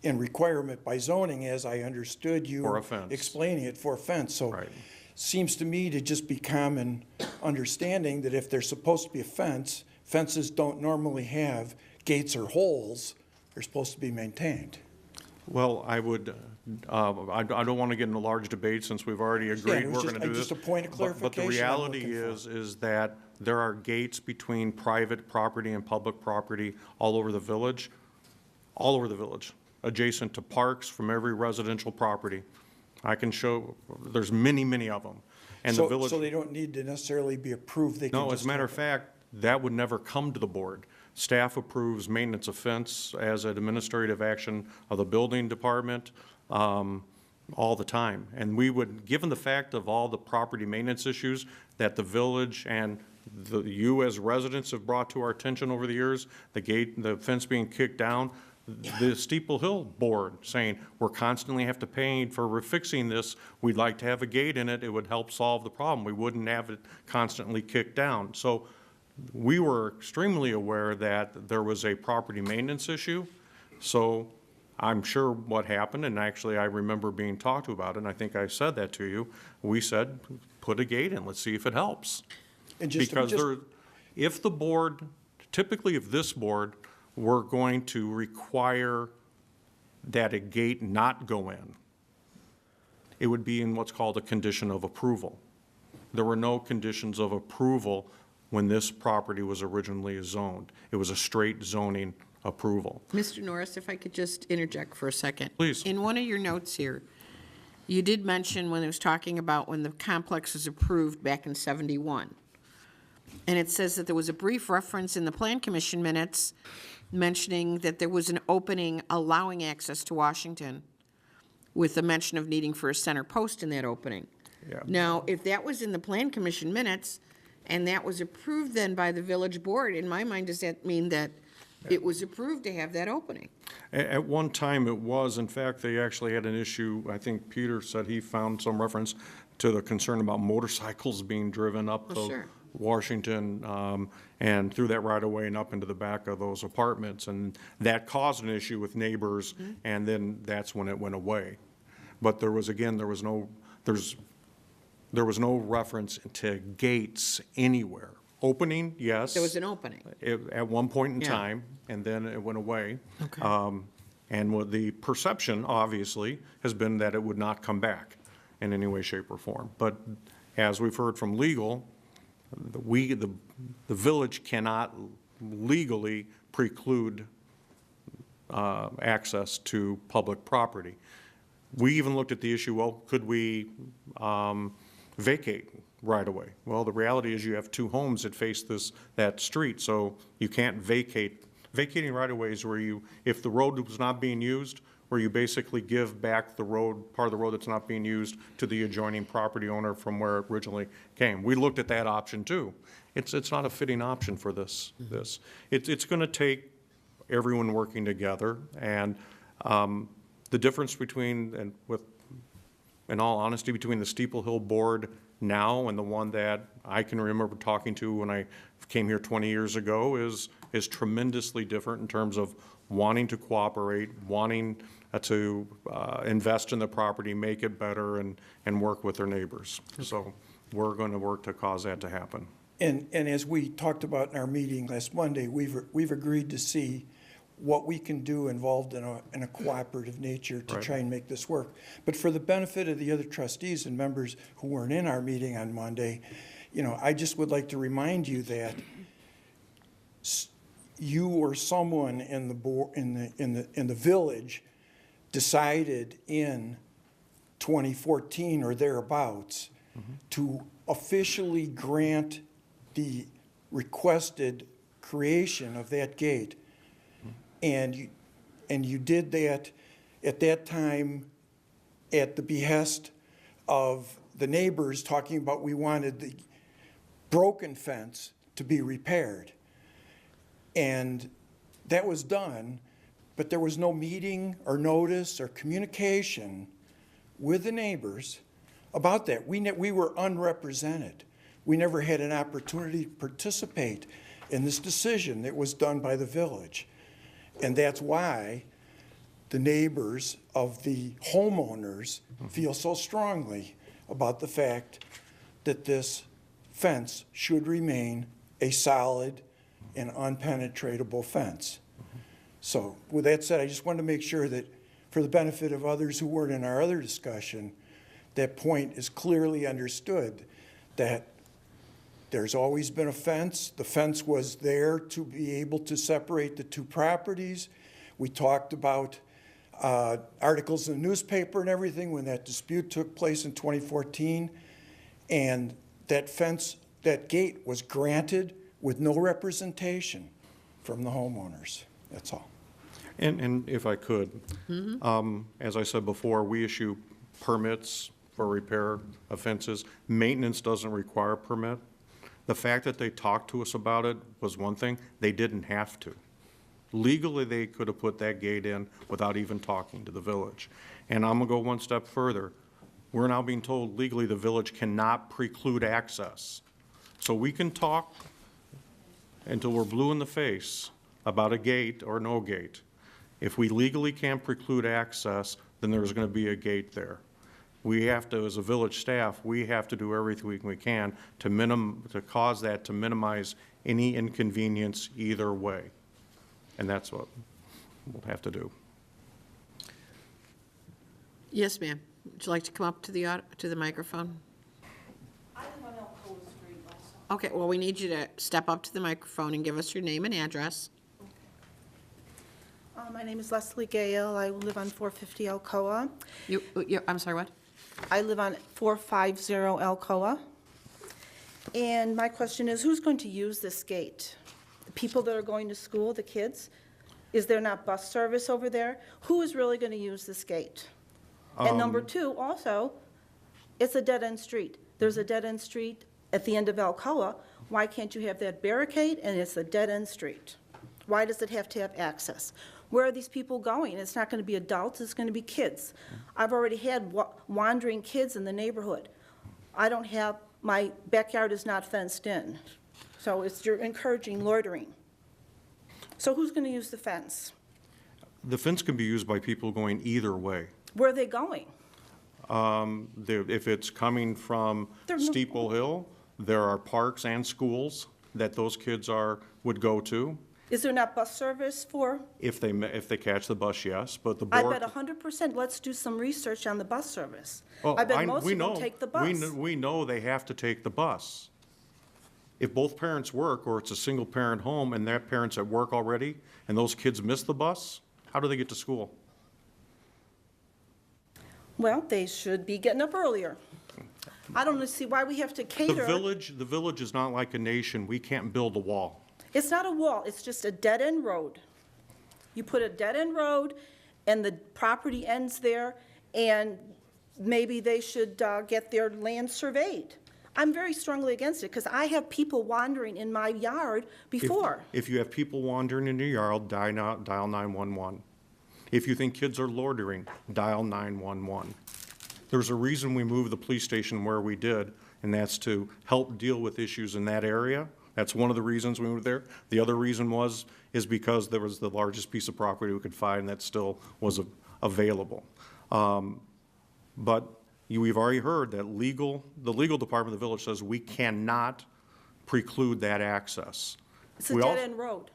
and requirement by zoning, as I understood you for a fence. Explaining it, for a fence. So right. Seems to me to just be common understanding that if there's supposed to be a fence, fences don't normally have gates or holes. They're supposed to be maintained. Well, I would, I don't want to get into a large debate since we've already agreed we're going to do this. Just a point of clarification. But the reality is that there are gates between private property and public property all over the village, adjacent to parks from every residential property. I can show, there's many, many of them. And the village. So they don't need to necessarily be approved? They can No, as a matter of fact, that would never come to the board. Staff approves maintenance of fence as an administrative action of the building department all the time. And we would, given the fact of all the property maintenance issues that the village and you as residents have brought to our attention over the years, the fence being kicked down, the Steeple Hill board saying, we're constantly have to pay for fixing this. We'd like to have a gate in it. It would help solve the problem. We wouldn't have it constantly kicked down. So we were extremely aware that there was a property maintenance issue. So I'm sure what happened, and actually I remember being talked to about it, and I think I said that to you. We said, put a gate in, let's see if it helps. And just- Because if the board, typically if this board were going to require that a gate not go in, it would be in what's called a condition of approval. There were no conditions of approval when this property was originally zoned. It was a straight zoning approval. Mr. Norris, if I could just interject for a second. Please. In one of your notes here, you did mention when it was talking about when the complex was approved back in '71. And it says that there was a brief reference in the Plan Commission minutes mentioning that there was an opening allowing access to Washington with a mention of needing for a center post in that opening. Yeah. Now, if that was in the Plan Commission minutes and that was approved then by the village board, in my mind, does that mean that it was approved to have that opening? At one time it was. In fact, they actually had an issue, I think Peter said he found some reference to the concern about motorcycles being driven up Oh, to sure. Washington, and through that right of way and up into the back of those apartments. And that caused an issue with neighbors, and then that's when it went away. But there was, again, there was no reference to gates anywhere. Opening, yes. There was an opening. At one point in Yeah. time, and then it went away. Okay. And what the perception, obviously, has been that it would not come back in any way, shape, or form. But as we've heard from legal, the village cannot legally preclude access to public property. We even looked at the issue, well, could we vacate right away? Well, the reality is you have two homes that face that street, so you can't vacate. Vacating right of ways where you, if the road was not being used, where you basically give back the road, part of the road that's not being used, to the adjoining property owner from where it originally came. We looked at that option too. It's not a fitting option for this. It's going to take everyone working together, and the difference between, in all honesty, between the Steeple Hill Board now and the one that I can remember talking to when I came here 20 years ago is tremendously different in terms of wanting to cooperate, wanting to invest in the property, make it better, and work with their neighbors. So we're going to work to cause that to happen. And as we talked about in our meeting last Monday, we've agreed to see what we can do involved in a cooperative nature to Right. try and make this work. But for the benefit of the other trustees and members who weren't in our meeting on Monday, I just would like to remind you that you or someone in the board, in the village decided in 2014 or thereabouts to officially grant the requested creation of that gate. And you did that at that time at the behest of the neighbors talking about we wanted the broken fence to be repaired. And that was done, but there was no meeting or notice or communication with the neighbors about that. We were unrepresented. We never had an opportunity to participate in this decision that was done by the village. And that's why the neighbors of the homeowners feel so strongly about the fact that this fence should remain a solid and unpenetratable fence. So with that said, I just wanted to make sure that for the benefit of others who weren't in our other discussion, that point is clearly understood, that there's always been a fence. The fence was there to be able to separate the two properties. We talked about articles in the newspaper and everything when that dispute took place in 2014. And that fence, that gate was granted with no representation from the homeowners. That's all. And if I could, as I said before, we issue permits for repair of fences. Maintenance doesn't require a permit. The fact that they talked to us about it was one thing. They didn't have to. Legally, they could have put that gate in without even talking to the village. And I'm going to go one step further. We're now being told legally the village cannot preclude access. So we can talk until we're blue in the face about a gate or no gate. If we legally can't preclude access, then there's going to be a gate there. We have to, as a village staff, we have to do everything we can to cause that to minimize any inconvenience either way. And that's what we'll have to do. Yes, ma'am. Would you like to come up to the microphone? I live on Alcoa Street also. Okay, well, we need you to step up to the microphone and give us your name and address. My name is Leslie Gale. I live on 450 Alcoa. I'm sorry, what? I live on 450 Alcoa. And my question is, who's going to use this gate? The people that are going to school, the kids? Is there not bus service over there? Who is really going to use this gate? And number two, also, it's a dead-end street. There's a dead-end street at the end of Alcoa. Why can't you have that barricade and it's a dead-end street? Why does it have to have access? Where are these people going? It's not going to be adults, it's going to be kids. I've already had wandering kids in the neighborhood. I don't have, my backyard is not fenced in. So you're encouraging loitering. So who's going to use the fence? The fence can be used by people going either way. Where are they going? If it's coming from Steeple Hill, there are parks and schools that those kids would go to. Is there not bus service for? If they catch the bus, yes, but the I board. bet 100%, let's do some research on the bus service. Well, I bet most we of them know- take the bus. We know they have to take the bus. If both parents work, or it's a single-parent home, and that parent's at work already, and those kids miss the bus, how do they get to school? Well, they should be getting up earlier. I don't see why we have to cater. The village is not like a nation. We can't build a wall. It's not a wall, it's just a dead-end road. You put a dead-end road, and the property ends there, and maybe they should get their land surveyed. I'm very strongly against it, because I have people wandering in my yard before. If you have people wandering in your yard, dial 911. If you think kids are loitering, dial 911. There's a reason we moved the police station where we did, and that's to help deal with issues in that area. That's one of the reasons we moved there. The other reason is because there was the largest piece of property we could find that still was available. But we've already heard that the legal department of the village says we cannot preclude that access. It's a dead-end road.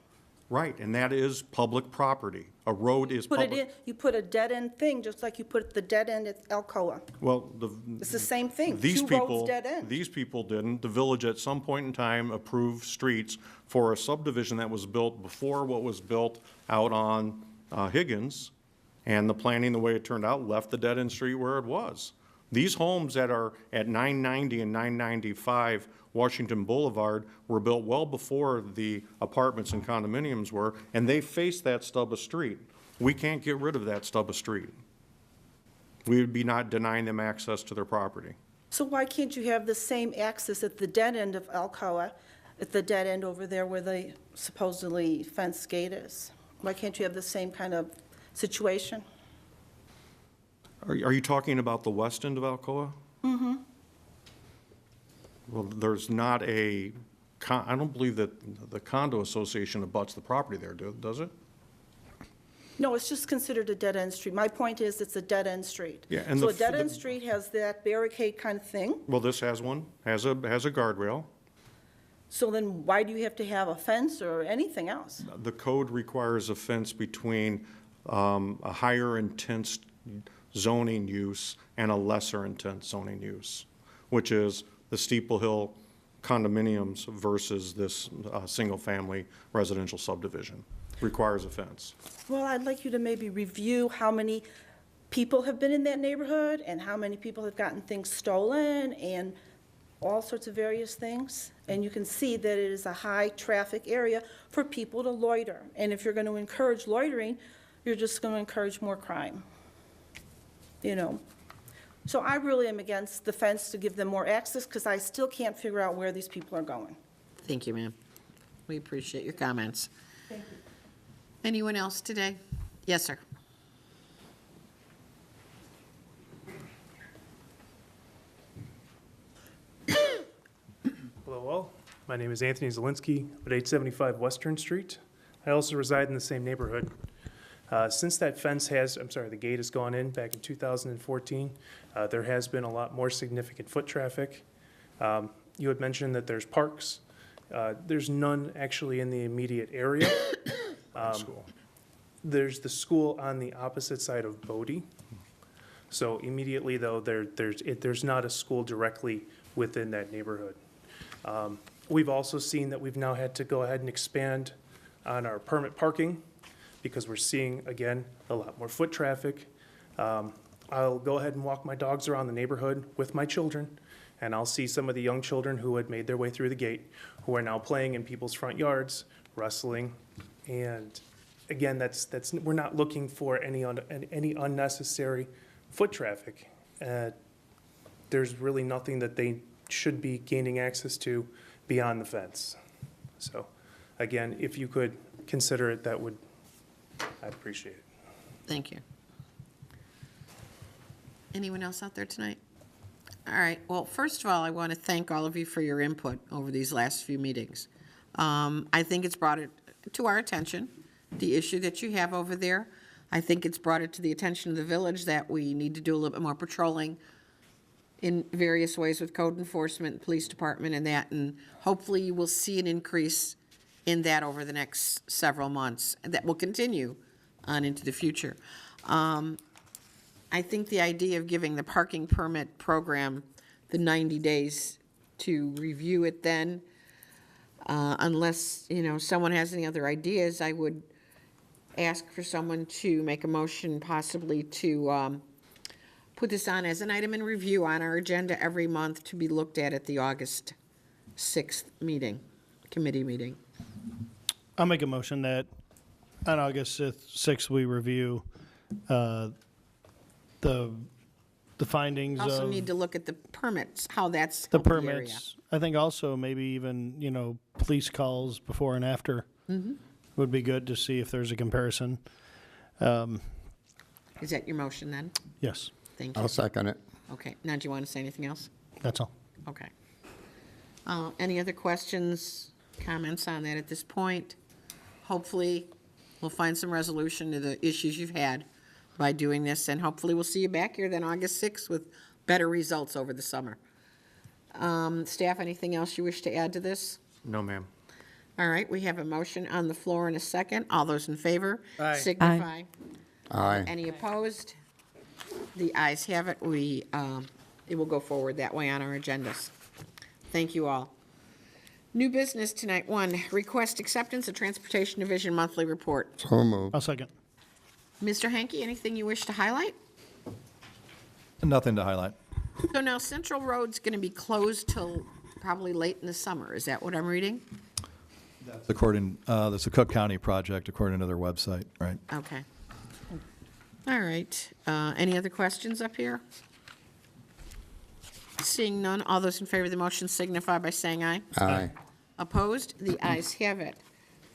Right, and that is public property. A road is public. You put a dead-end thing, just like you put the dead end at Alcoa. Well, It's the same thing, these two people, roads dead end. these people didn't. The village at some point in time approved streets for a subdivision that was built before what was built out on Higgins, and the planning, the way it turned out, left the dead-end street where it was. These homes that are at 990 and 995 Washington Boulevard were built well before the apartments and condominiums were, and they face that stub of street. We can't get rid of that stub of street. We would be not denying them access to their property. So why can't you have the same access at the dead end of Alcoa, at the dead end over there where the supposedly fenced gate is? Why can't you have the same kind of situation? Are you talking about the west end of Alcoa? Mm-hmm. Well, there's not I don't believe that the condo association abuts the property there, does it? No, it's just considered a dead-end street. My point is, it's a dead-end street. Yeah, and so a dead-end street has that barricade kind of thing. Well, this has one, has a guardrail. So then why do you have to have a fence or anything else? The code requires a fence between a higher intense zoning use and a lesser intense zoning use, which is the Steeple Hill condominiums versus this single-family residential subdivision. Requires a fence. Well, I'd like you to maybe review how many people have been in that neighborhood and how many people have gotten things stolen and all sorts of various things. And you can see that it is a high-traffic area for people to loiter. And if you're going to encourage loitering, you're just going to encourage more crime. You know. So I really am against the fence to give them more access because I still can't figure out where these people are going. Thank you, ma'am. We appreciate your comments. Thank you. Anyone else today? Yes, sir. Hello all, my name is Anthony Zielinski at 875 Western Street. I also reside in the same neighborhood. Since that fence has, the gate has gone in back in 2014, there has been a lot more significant foot traffic. You had mentioned that there's parks. There's none actually in the immediate area. There's the school on the opposite side of Bodie. So immediately, though, there's not a school directly within that neighborhood. We've also seen that we've now had to go ahead and expand on our permit parking because we're seeing, again, a lot more foot traffic. I'll go ahead and walk my dogs around the neighborhood with my children, and I'll see some of the young children who had made their way through the gate who are now playing in people's front yards, wrestling, and again, we're not looking for any unnecessary foot traffic. There's really nothing that they should be gaining access to beyond the fence. So, again, if you could consider it, I'd appreciate it. Thank you. Anyone else out there tonight? All right, well, first of all, I want to thank all of you for your input over these last few meetings. I think it's brought it to our attention, the issue that you have over there. I think it's brought it to the attention of the village that we need to do a little bit more patrolling in various ways with code enforcement, police department and that, and hopefully you will see an increase in that over the next several months, and that will continue on into the future. I think the idea of giving the parking permit program the 90 days to review it then, unless, someone has any other ideas, I would ask for someone to make a motion possibly to put this on as an item in review on our agenda every month to be looked at the August 6th meeting, committee meeting. I'll make a motion that on August 6th, we review the findings of. Also need to look at the permits, how that's the helped the area. permits. I think also maybe even, police calls before and after would be good to see if there's a comparison. Is that your motion then? Yes. Thank you. I'll second it. Okay, now do you want to say anything else? That's all. Okay. Any other questions, comments on that at this point? Hopefully, we'll find some resolution to the issues you've had by doing this, and hopefully we'll see you back here then August 6th with better results over the summer. Staff, anything else you wish to add to this? No, ma'am. All right, we have a motion on the floor in a second. All those in favor? Aye. Signify. Aye. Any opposed? The ayes have it. It will go forward that way on our agendas. Thank you all. New business tonight. 1, request acceptance of Transportation Division monthly report. So moved. I'll second. Mr. Hanky, anything you wish to highlight? Nothing to highlight. So now Central Road's going to be closed till probably late in the summer. Is that what I'm reading? That's a Cook County project according to their website, right? Okay. All right. Any other questions up here? Seeing none, all those in favor of the motion signify by saying aye. Aye. Opposed? The ayes have it.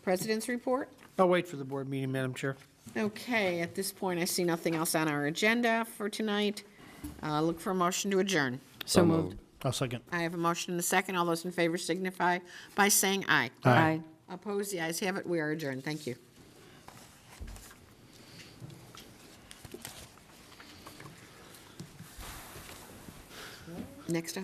President's report? I'll wait for the board meeting, Madam Chair. Okay, at this point, I see nothing else on our agenda for tonight. Look for a motion to adjourn. So moved. I'll second. I have a motion and a second. All those in favor signify by saying aye. Aye. Opposed? The ayes have it. We are adjourned. Thank you. Next up.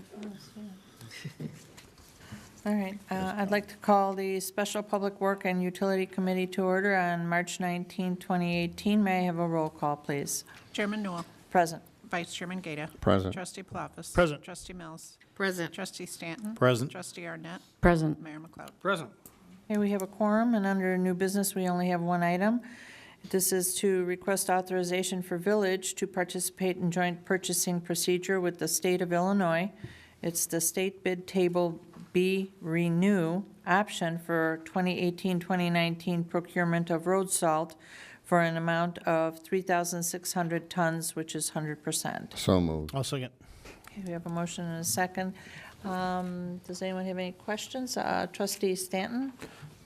All right, I'd like to call the Special Public Work and Utility Committee to order on March 19, 2018. May I have a roll call, please? Chairman Newell. Present. Vice Chairman Gata. Present. Trustee Palafis. Present. Trustee Mills. Present. Trustee Stanton. Present. Trustee Arnett. Present. Mayor McLeod. Present. Okay, we have a quorum, and under new business, we only have one item. This is to request authorization for Village to participate in joint purchasing procedure with the state of Illinois. It's the state bid table B renew option for 2018-2019 procurement of road salt for an amount of 3,600 tons, which is 100%. So moved. I'll second. Okay, we have a motion and a second. Does anyone have any questions? Trustee Stanton?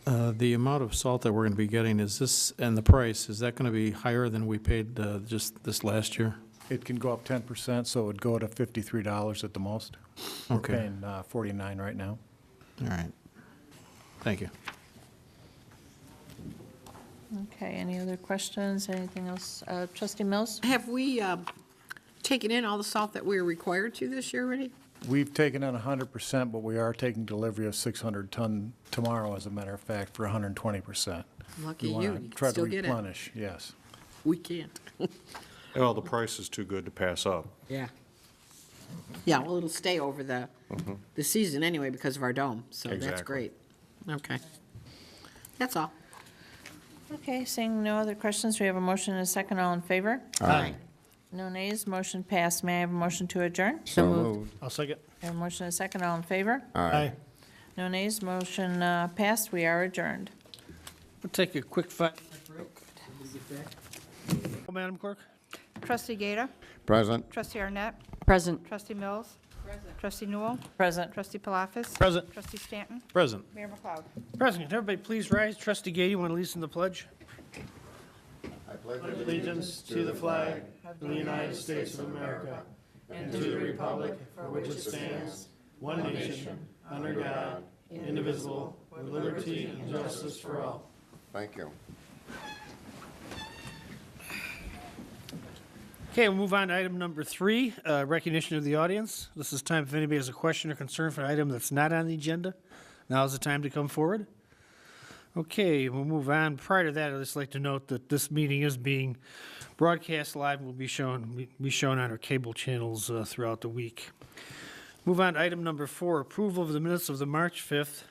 The amount of salt that we're going to be getting, and the price, is that going to be higher than we paid just this last year? It can go up 10%, so it would go to $53 at the most. We're Okay. paying $49 right now. All right. Thank you. Okay, any other questions, anything else? Trustee Mills? Have we taken in all the salt that we were required to this year already? We've taken in 100%, but we are taking delivery of 600 ton tomorrow, as a matter of fact, for 120%. Lucky We you, wanna you can try to still get it. replenish, yes. We can't. Well, the price is too good to pass up. Yeah. Yeah, well, it'll stay over the season anyway because of our dome, so that's Exactly. great. Okay. That's all. Okay, seeing no other questions, we have a motion and a second. All in favor? Aye. No nays, motion passed. May I have a motion to adjourn? So moved. I'll second. I have a motion and a second. All in favor? Aye. No nays, motion passed. We are adjourned. We'll take a quick 5-minute break. Madam Clerk? Trustee Gata? Present. Trustee Arnett? Present. Trustee Mills? Present. Trustee Newell? Present. Trustee Palafis? Present. Trustee Stanton? Present. Mayor McLeod? President, everybody please rise. Trustee Gady, you want to lead us in the pledge? Allegiance to the flag of the United States of America and to the republic for which it stands, one nation, under God, indivisible, with liberty and justice for all. Thank you. Okay, we'll move on to item number 3, recognition of the audience. This is time if anybody has a question or concern for an item that's not on the agenda. Now's the time to come forward. Okay, we'll move on. Prior to that, I'd just like to note that this meeting is being broadcast live and will be shown on our cable channels throughout the week. Move on to item number 4, approval of the minutes of the March 5th,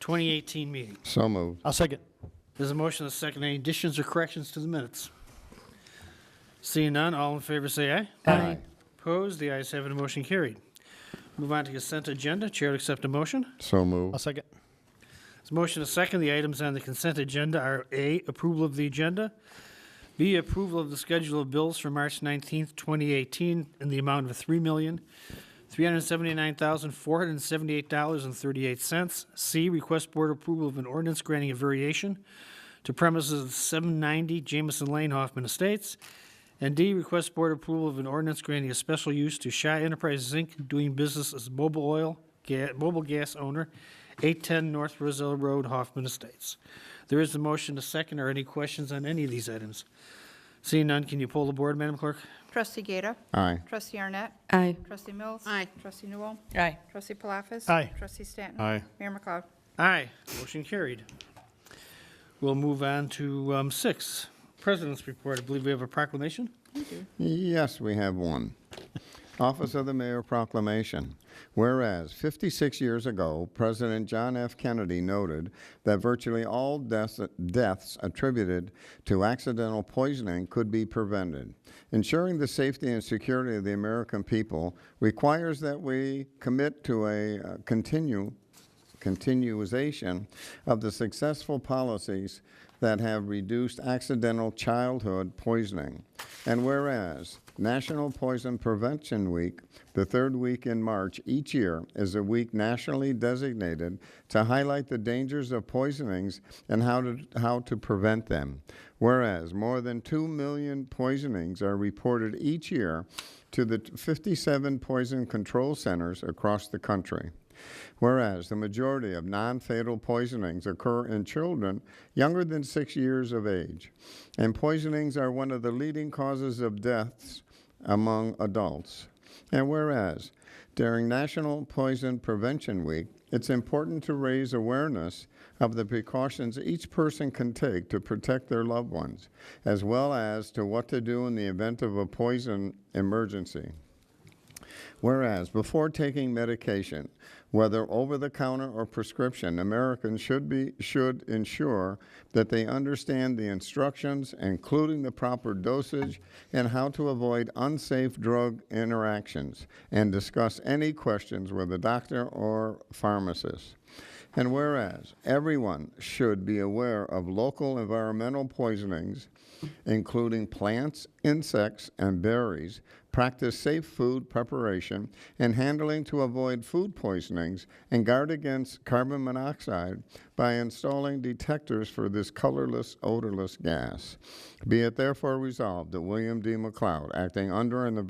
2018 meeting. So moved. I'll second. There's a motion and a second. Any additions or corrections to the minutes? Seeing none, all in favor say aye. Aye. Opposed? The ayes have it, motion carried. Move on to consent agenda. Chair will accept a motion. So moved. I'll second. There's a motion and a second. The items on the consent agenda are A, approval of the agenda, B, approval of the schedule of bills for March 19th, 2018 in the amount of $379,478.38. C, request board approval of an ordinance granting a variation to premises 790 Jamison Lane, Hoffman Estates. And D, request board approval of an ordinance granting a special use to Shy Enterprises, Inc., doing business as mobile gas owner, 810 North Roselle Road, Hoffman Estates. There is a motion to second. Are any questions on any of these items? Seeing none, can you poll the board, Madam Clerk? Trustee Gata? Aye. Trustee Arnett? Aye. Trustee Mills? Aye. Trustee Newell? Aye. Trustee Palafis? Aye. Trustee Stanton? Aye. Mayor McLeod? Aye, motion carried. We'll move on to 6, President's Report. I believe we have a proclamation. Yes, we have one. Office of the Mayor Proclamation. Whereas 56 years ago, President John F. Kennedy noted that virtually all deaths attributed to accidental poisoning could be prevented. Ensuring the safety and security of the American people requires that we commit to a continuation of the successful policies that have reduced accidental childhood poisoning. And whereas National Poison Prevention Week, the third week in March each year, is a week nationally designated to highlight the dangers of poisonings and how to prevent them. Whereas more than 2 million poisonings are reported each year to the 57 poison control centers across the country. Whereas the majority of non-fatal poisonings occur in children younger than 6 years of age, and poisonings are one of the leading causes of deaths among adults. And whereas during National Poison Prevention Week, it's important to raise awareness of the precautions each person can take to protect their loved ones, as well as to what to do in the event of a poison emergency. Whereas before taking medication, whether over-the-counter or prescription, Americans should ensure that they understand the instructions, including the proper dosage and how to avoid unsafe drug interactions, and discuss any questions with a doctor or pharmacist. And whereas everyone should be aware of local environmental poisonings, including plants, insects, and berries, practice safe food preparation and handling to avoid food poisonings, and guard against carbon monoxide by installing detectors for this colorless, odorless gas. Be it therefore resolved that William D. McLeod, acting under and the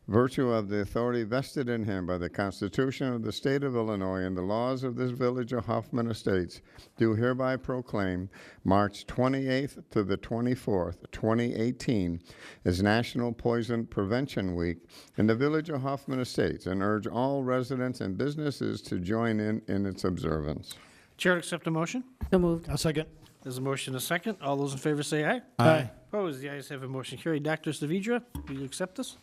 virtue of the authority vested in him by the Constitution of the State of Illinois and the laws of this village of Hoffman Estates, do hereby proclaim March 28th to the 24th, 2018, as National Poison Prevention Week in the village of Hoffman Estates, and urge all residents and businesses to join in its observance. Chair to accept the motion? So moved. I'll second. There's a motion, a second. All those in favor say aye. Aye. Opposed? The ayes have a motion carried. Dr. Savidra, will you accept this?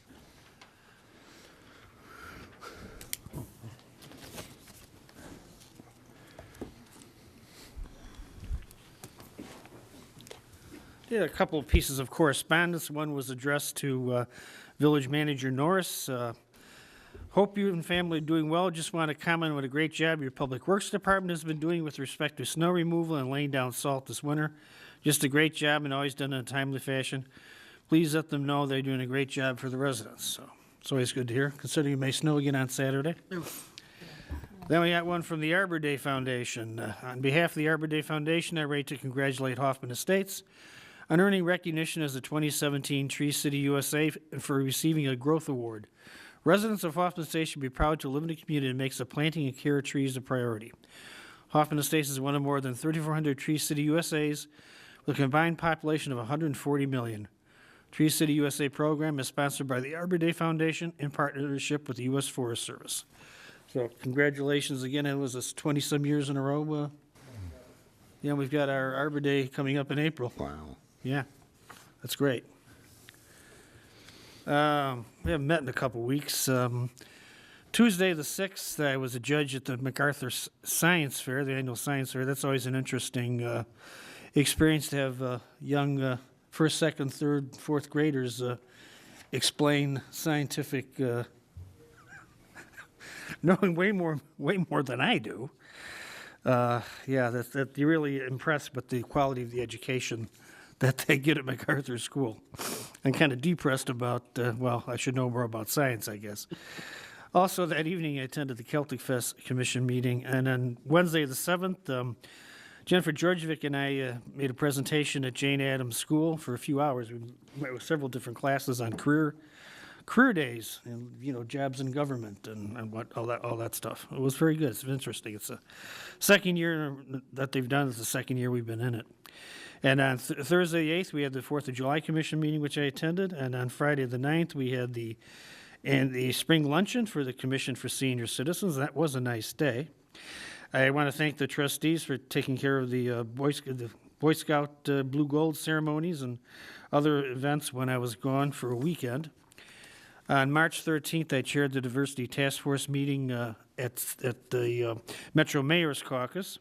Yeah, a couple of pieces of correspondence. One was addressed to Village Manager Norris. Hope you and family are doing well. Just want to comment on what a great job your Public Works Department has been doing with respect to snow removal and laying down salt this winter. Just a great job and always done in a timely fashion. Please let them know they're doing a great job for the residents. So it's always good to hear, considering it may snow again on Saturday. Then we got one from the Arbor Day Foundation. On behalf of the Arbor Day Foundation, I write to congratulate Hoffman Estates on earning recognition as the 2017 Tree City USA for receiving a Growth Award. Residents of Hoffman Estates should be proud to live in a community that makes the planting and care of trees a priority. Hoffman Estates is one of more than 3,400 Tree City USAs with a combined population of 140 million. Tree City USA program is sponsored by the Arbor Day Foundation in partnership with the U.S. Forest Service. So congratulations again. It was this 20-some years in a row. Yeah, we've got our Arbor Day coming up in April. Wow. Yeah, that's great. We haven't met in a couple weeks. Tuesday the 6th, I was a judge at the MacArthur Science Fair, the annual science fair. That's always an interesting experience to have young first, second, third, fourth graders explain scientific, knowing way more than I do. Yeah, that you're really impressed with the quality of the education that they get at MacArthur School. I'm kind of depressed about, well, I should know more about science, I guess. Also, that evening, I attended the Celtic Fest Commission meeting, and on Wednesday the 7th, Jennifer Georgievic and I made a presentation at Jane Addams School for a few hours. We met with several different classes on career days, and jobs in government and what all that stuff. It was very good. It's interesting. It's the second year that they've done. It's the second year we've been in it. And on Thursday the 8th, we had the 4th of July Commission meeting, which I attended. And on Friday the 9th, we had the spring luncheon for the Commission for Senior Citizens. That was a nice day. I want to thank the trustees for taking care of the Boy Scout Blue Gold ceremonies and other events when I was gone for a weekend. On March 13th, I chaired the Diversity Task Force meeting at the Metro Mayor's Caucus.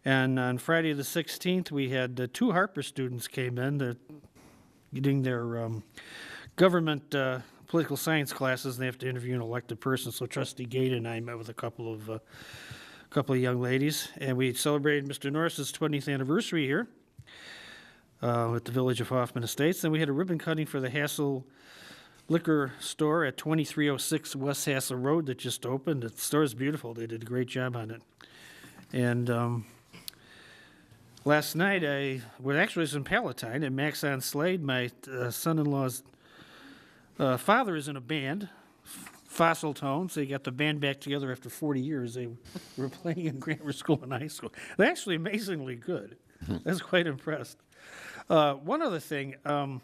And on Friday the 16th, we had 2 Harper students came in. They're getting their government political science classes, and they have to interview an elected person. So Trustee Gate and I met with a couple of young ladies, and we celebrated Mr. Norris's 20th anniversary here at the Village of Hoffman Estates. And we had a ribbon cutting for the Hassel Liquor Store at 2306 West Hassel Road that just opened. The store is beautiful. They did a great job on it. And last night, I was in Palatine, and Max on Slade, my son-in-law's father, is in a band, Fossil Tones. They got the band back together after 40 years. They were playing in grammar school and high school. They're actually amazingly good. I was quite impressed. One other thing, I'd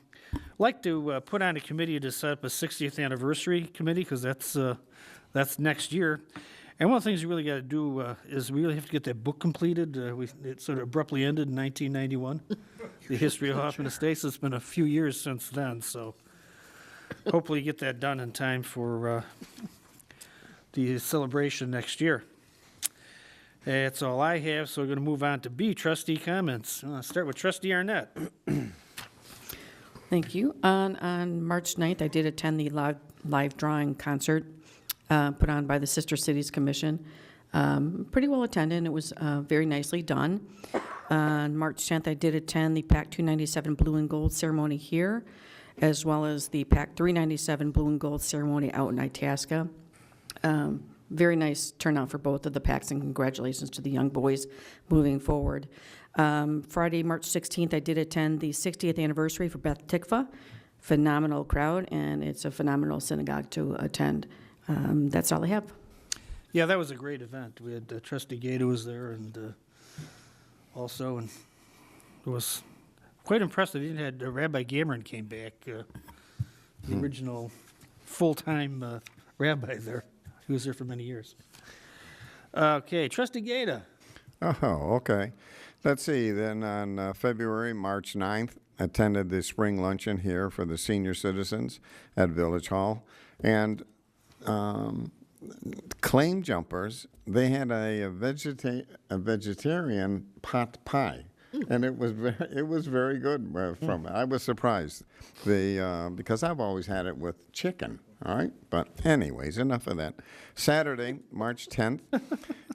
like to put on a committee to set up a 60th anniversary committee, because that's next year. And one of the things we really got to do is we really have to get that book completed. It sort of abruptly ended in 1991, The History of Hoffman Estates. It's been a few years since then, so hopefully get that done in time for the celebration next year. That's all I have, so we're going to move on to B, trustee comments. I'll start with Trustee Arnett. Thank you. On March 9th, I did attend the live drawing concert put on by the Sister Cities Commission. Pretty well attended, and it was very nicely done. On March 10th, I did attend the PAC 297 Blue and Gold ceremony here. as well as the PAC 397 Blue and Gold ceremony out in Itasca. Very nice turnout for both of the PACs, and congratulations to the young boys moving forward. Friday, March 16th, I did attend the 60th anniversary for Beth Tikva. Phenomenal crowd, and it's a phenomenal synagogue to attend. That's all I have. Yeah, that was a great event. We had Trustee Gator was there, and also, and it was quite impressive. Even had Rabbi Gammon came back, the original full-time rabbi there. He was there for many years. Okay, Trustee Gator. Oh, okay. Let's see, then on March 9th, attended the spring luncheon here for the senior citizens at Village Hall. And Claim Jumpers, they had a vegetarian pot pie. And it was very good from it. I was surprised because I've always had it with chicken, all right? But anyways, enough of that. Saturday, March 10th,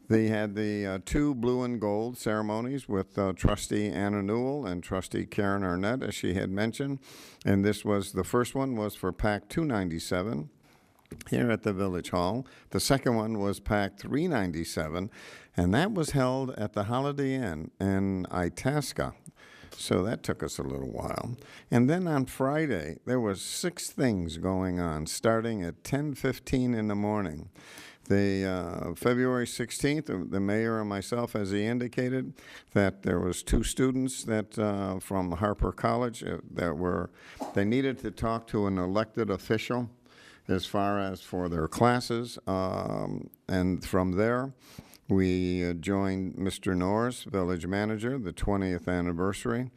they had the two blue and gold ceremonies with Trustee Anna Newell and Trustee Karen Arnett, as she had mentioned. And the first one was for PAC 297 here at the Village Hall. The second one was PAC 397, and that was held at the Holiday Inn in Itasca. So that took us a little while. And then on Friday, there was 6 things going on, starting at 10:15 in the morning. The February 16th, the mayor and myself, as he indicated, that there was 2 students that from Harper College they needed to talk to an elected official as far as for their classes. And from there, we joined Mr. Norris, village manager, the 20th anniversary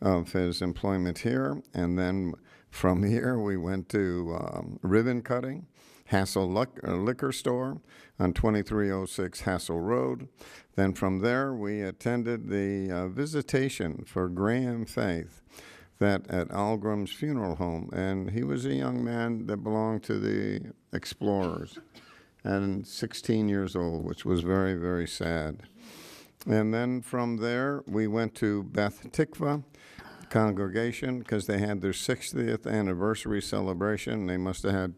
of his employment here. And then from here, we went to ribbon cutting, Hassel Liquor Store on 2306 Hassel Road. Then from there, we attended the visitation for Graham Faith at Algram's Funeral Home. And he was a young man that belonged to the Explorers and 16 years old, which was very, very sad. And then from there, we went to Beth Tikva congregation because they had their 60th anniversary celebration. They must have had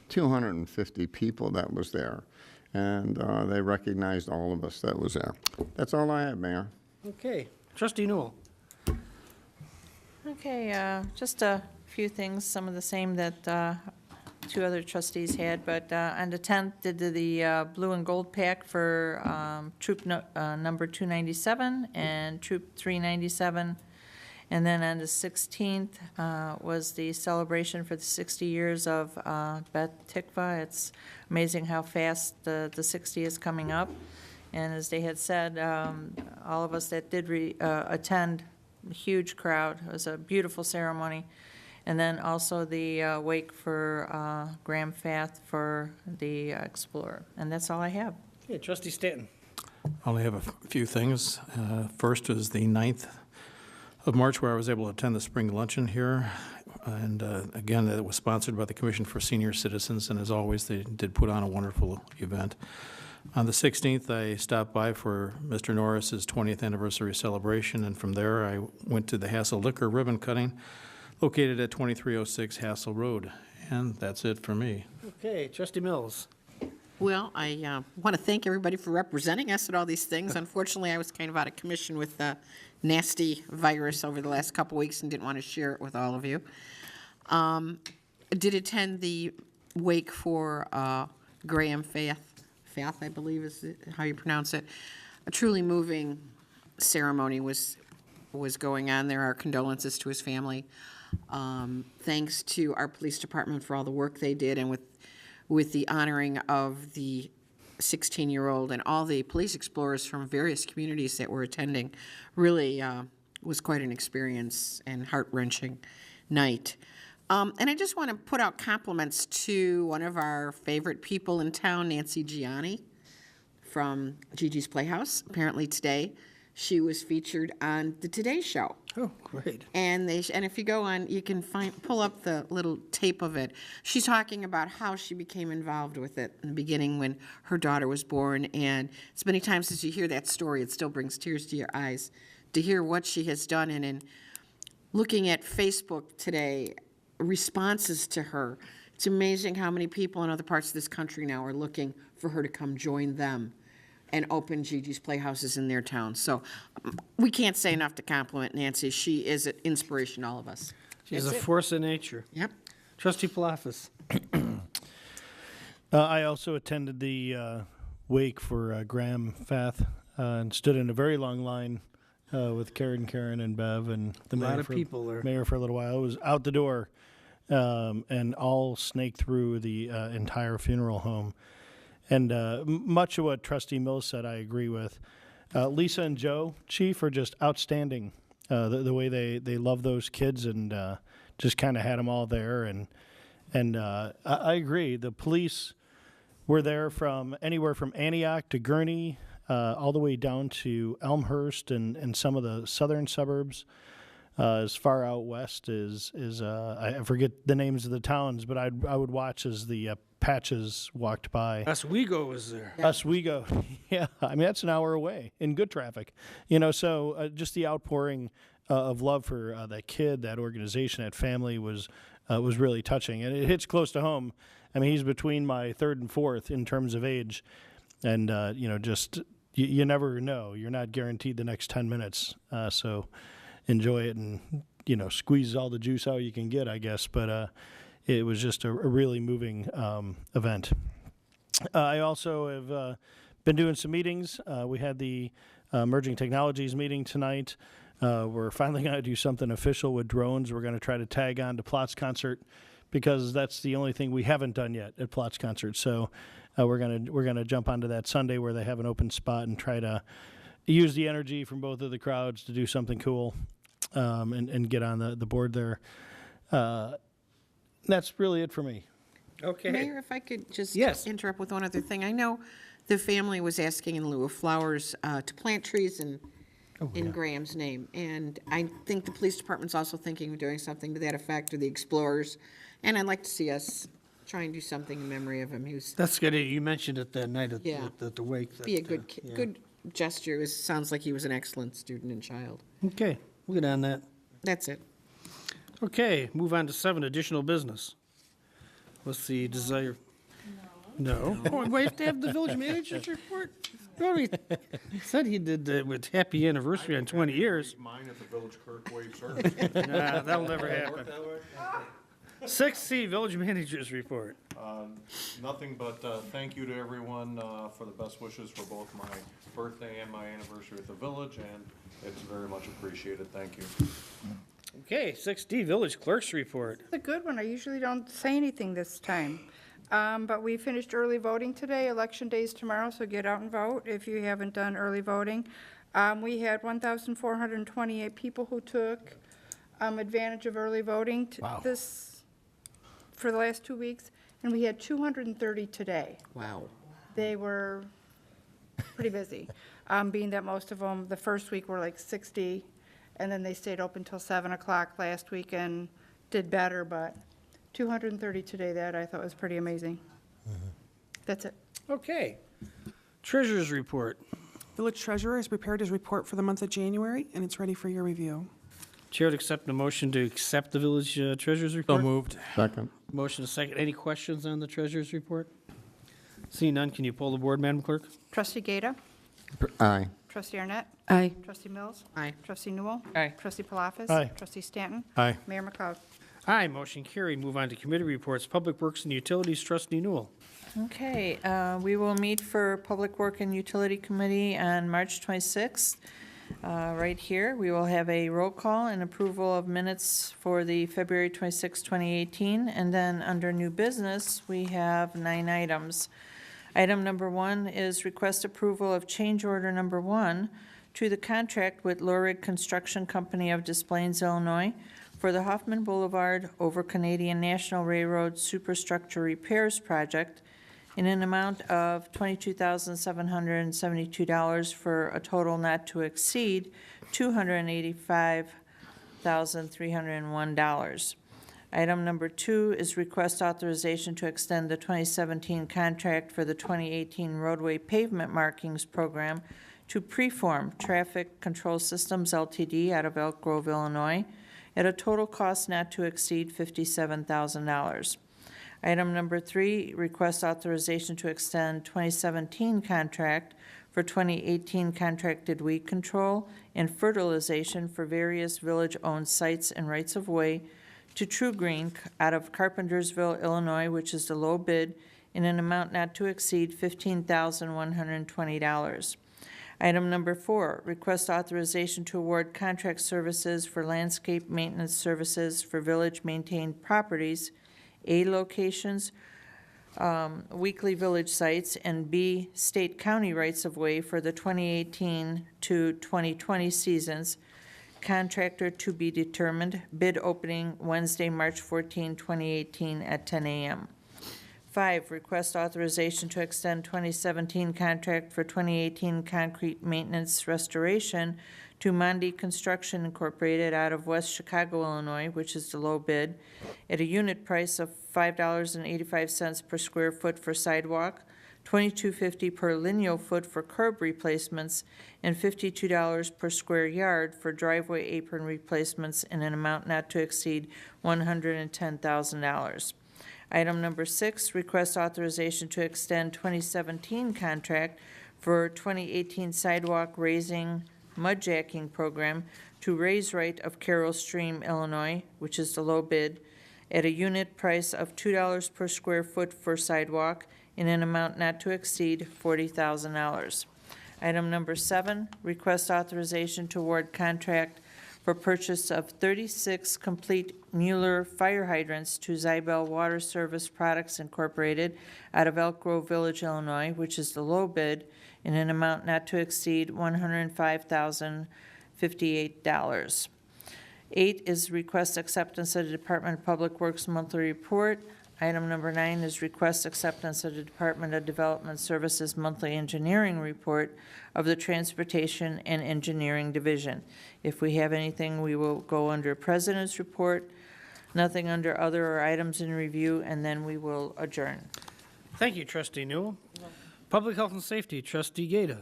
250 people that was there. And they recognized all of us that was there. That's all I have, Mayor. Okay, Trustee Newell. Okay, just a few things, some of the same that 2 other trustees had, but on the 10th, did the blue and gold pack for troop number 297 and troop 397. And then on the 16th was the celebration for the 60 years of Beth Tikva. It's amazing how fast the 60 is coming up. And as they had said, all of us that did attend, a huge crowd. It was a beautiful ceremony. And then also the wake for Graham Fath for the Explorer. And that's all I have. Okay, Trustee Stanton. I only have a few things. First was the 9th of March, where I was able to attend the spring luncheon here. And again, it was sponsored by the Commission for Senior Citizens, and as always, they did put on a wonderful event. On the 16th, I stopped by for Mr. Norris's 20th anniversary celebration, and from there, I went to the Hassel Liquor ribbon cutting, located at 2306 Hassel Road. And that's it for me. Okay, Trustee Mills. Well, I want to thank everybody for representing us at all these things. Unfortunately, I was kind of out of commission with the nasty virus over the last couple weeks and didn't want to share it with all of you. I did attend the wake for Graham Fath, I believe is how you pronounce it. A truly moving ceremony was going on there. Our condolences to his family. Thanks to our police department for all the work they did, and with the honoring of the 16-year-old and all the police explorers from various communities that were attending. Really was quite an experience and heart-wrenching night. And I just want to put out compliments to one of our favorite people in town, Nancy Gianni from Gigi's Playhouse. Apparently today she was featured on the Today Show. Oh, great. And if you go on, you can pull up the little tape of it. She's talking about how she became involved with it in the beginning when her daughter was born. And as many times as you hear that story, it still brings tears to your eyes to hear what she has done. And in looking at Facebook today, responses to her. It's amazing how many people in other parts of this country now are looking for her to come join them and open Gigi's Playhouses in their town. So we can't say enough to compliment Nancy. She is an inspiration to all of us. She's That's a it. force of nature. Yep. Trustee Palafis. I also attended the wake for Graham Fath and stood in a very long line with Karen, and Bev, and the A lot mayor of for, people there. mayor for a little while. It was out the door and all snaked through the entire funeral home. And much of what Trustee Mills said, I agree with. Lisa and Joe, Chief, are just outstanding. The way they love those kids and just kind of had them all there. And I agree. The police were there from anywhere from Antioch to Gurnee, all the way down to Elmhurst and some of the southern suburbs. As far out west as I forget the names of the towns, but I would watch as the patches walked by. Oswego was there. Oswego, yeah. I mean, that's an hour away in good traffic. So just the outpouring of love for that kid, that organization, that family was really touching. And it hits close to home. I mean, he's between my third and fourth in terms of age. And, just you never know. You're not guaranteed the next 10 minutes. So enjoy it and, squeeze all the juice out you can get, I guess. But it was just a really moving event. I also have been doing some meetings. We had the Emerging Technologies meeting tonight. We're finally going to do something official with drones. We're going to try to tag on to Plot's concert because that's the only thing we haven't done yet at Plot's concert. So we're gonna jump onto that Sunday where they have an open spot and try to use the energy from both of the crowds to do something cool and get on the board there. That's really it for me. Okay. Mayor, if I could just Yes. interrupt with one other thing. I know the family was asking in lieu of flowers to plant trees in Graham's name. And I think the police department's also thinking of doing something to that effect, or the Explorers. And I'd like to see us try and do something in memory of him. He was That's good. You mentioned it that night at, Yeah. at the wake. be a that, good, yeah. good gesture. It sounds like he was an excellent student and child. Okay, we'll get on that. That's it. Okay, move on to 7, additional business. What's the desire? No. Oh, we have to have the village manager's report? No, he said he did with happy anniversary on 20 years. Mine at the village clerk wave service. Nah, that'll never happen. 6C, village manager's report. Nothing but thank you to everyone for the best wishes for both my birthday and my anniversary at the village, and it's very much appreciated. Thank you. Okay, 6D, village clerk's report. It's a good one. I usually don't say anything this time. But we finished early voting today. Election day is tomorrow, so get out and vote if you haven't done early voting. We had 1,428 people who took advantage of early voting for the last 2 weeks, and we had 230 today. Wow. They were pretty busy, being that most of them, the first week were like 60, and then they stayed open till 7 o'clock last week and did better, but 230 today, that I thought was pretty amazing. That's it. Okay. Treasurer's report. Village Treasurer has prepared his report for the month of January, and it's ready for your review. Chair would accept a motion to accept the village treasurer's report. So moved. Second. Motion is second. Any questions on the treasurer's report? Seeing none, can you pull the board, Madam Clerk? Trustee Gata? Aye. Trustee Arnett? Aye. Trustee Mills? Aye. Trustee Newell? Aye. Trustee Palafis? Aye. Trustee Stanton? Aye. Mayor McLeod? Aye, motion carried. Move on to committee reports. Public Works and Utilities, Trustee Newell. Okay, we will meet for Public Work and Utility Committee on March 26th. Right here, we will have a roll call and approval of minutes for the February 26, 2018. And then under new business, we have 9 items. Item number 1 is request approval of change order number 1 to the contract with Lorig Construction Company of Des Plaines, Illinois, for the Hoffman Boulevard over Canadian National Railroad Superstructure Repairs Project in an amount of $22,772 for a total not to exceed $285,301. Item number 2 is request authorization to extend the 2017 contract for the 2018 roadway pavement markings program to Preform Traffic Control Systems LTD out of Elk Grove, Illinois, at a total cost not to exceed $57,000. Item number 3, request authorization to extend 2017 contract for 2018 contracted weed control and fertilization for various village-owned sites and rights-of-way to True Green out of Carpentersville, Illinois, which is the low bid, in an amount not to exceed $15,120. Item number 4, request authorization to award contract services for landscape maintenance services for village-maintained properties, A locations, weekly village sites, and B, state-county rights-of-way for the 2018 to 2020 seasons. Contractor to be determined. Bid opening Wednesday, March 14, 2018 at 10 a.m. 5, request authorization to extend 2017 contract for 2018 concrete maintenance restoration to Mondi Construction Incorporated out of West Chicago, Illinois, which is the low bid, at a unit price of $5.85 per square foot for sidewalk, $22.50 per lineal foot for curb replacements, and $52 per square yard for driveway apron replacements in an amount not to exceed $110,000. Item number 6, request authorization to extend 2017 contract for 2018 sidewalk raising mudjacking program to Raise Right of Carroll Stream, Illinois, which is the low bid, at a unit price of $2 per square foot for sidewalk in an amount not to exceed $40,000. Item number 7, request authorization to award contract for purchase of 36 complete Mueller fire hydrants to Zybel Water Service Products Incorporated out of Elk Grove Village, Illinois, which is the low bid, in an amount not to exceed $105,058. 8 is request acceptance of the Department of Public Works monthly report. Item number 9 is request acceptance of the Department of Development Services monthly engineering report of the Transportation and Engineering Division. If we have anything, we will go under President's report, nothing under other or items in review, and then we will adjourn. Thank you, Trustee Newell. Public Health and Safety, Trustee Gata.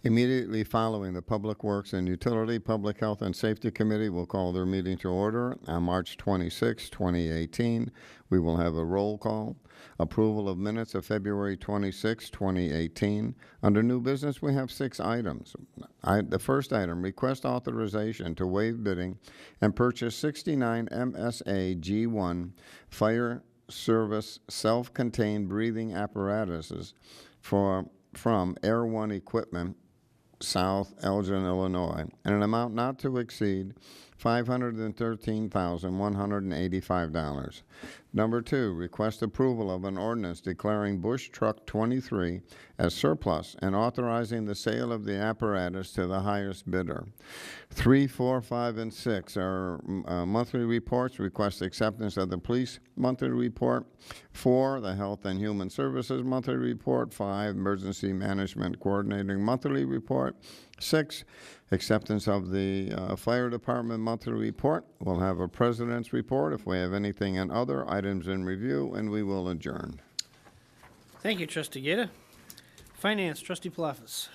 Immediately following, the Public Works and Utility Public Health and Safety Committee will call their meeting to order on March 26, 2018. We will have a roll call. Approval of minutes of February 26, 2018. Under new business, we have 6 items. The first item, request authorization to waive bidding and purchase 69 MSA G1 fire service self-contained breathing apparatuses from Air One Equipment, South Elgin, Illinois, in an amount not to exceed $513,185. Number 2, request approval of an ordinance declaring Bush Truck 23 as surplus and authorizing the sale of the apparatus to the highest bidder. 3, 4, 5, and 6 are monthly reports. Request acceptance of the police monthly report. 4, the Health and Human Services monthly report. 5, Emergency Management Coordinating monthly report. 6, acceptance of the Fire Department monthly report. We'll have a President's report if we have anything in other items in review, and we will adjourn. Thank you, Trustee Gata. Finance, Trustee Palafis.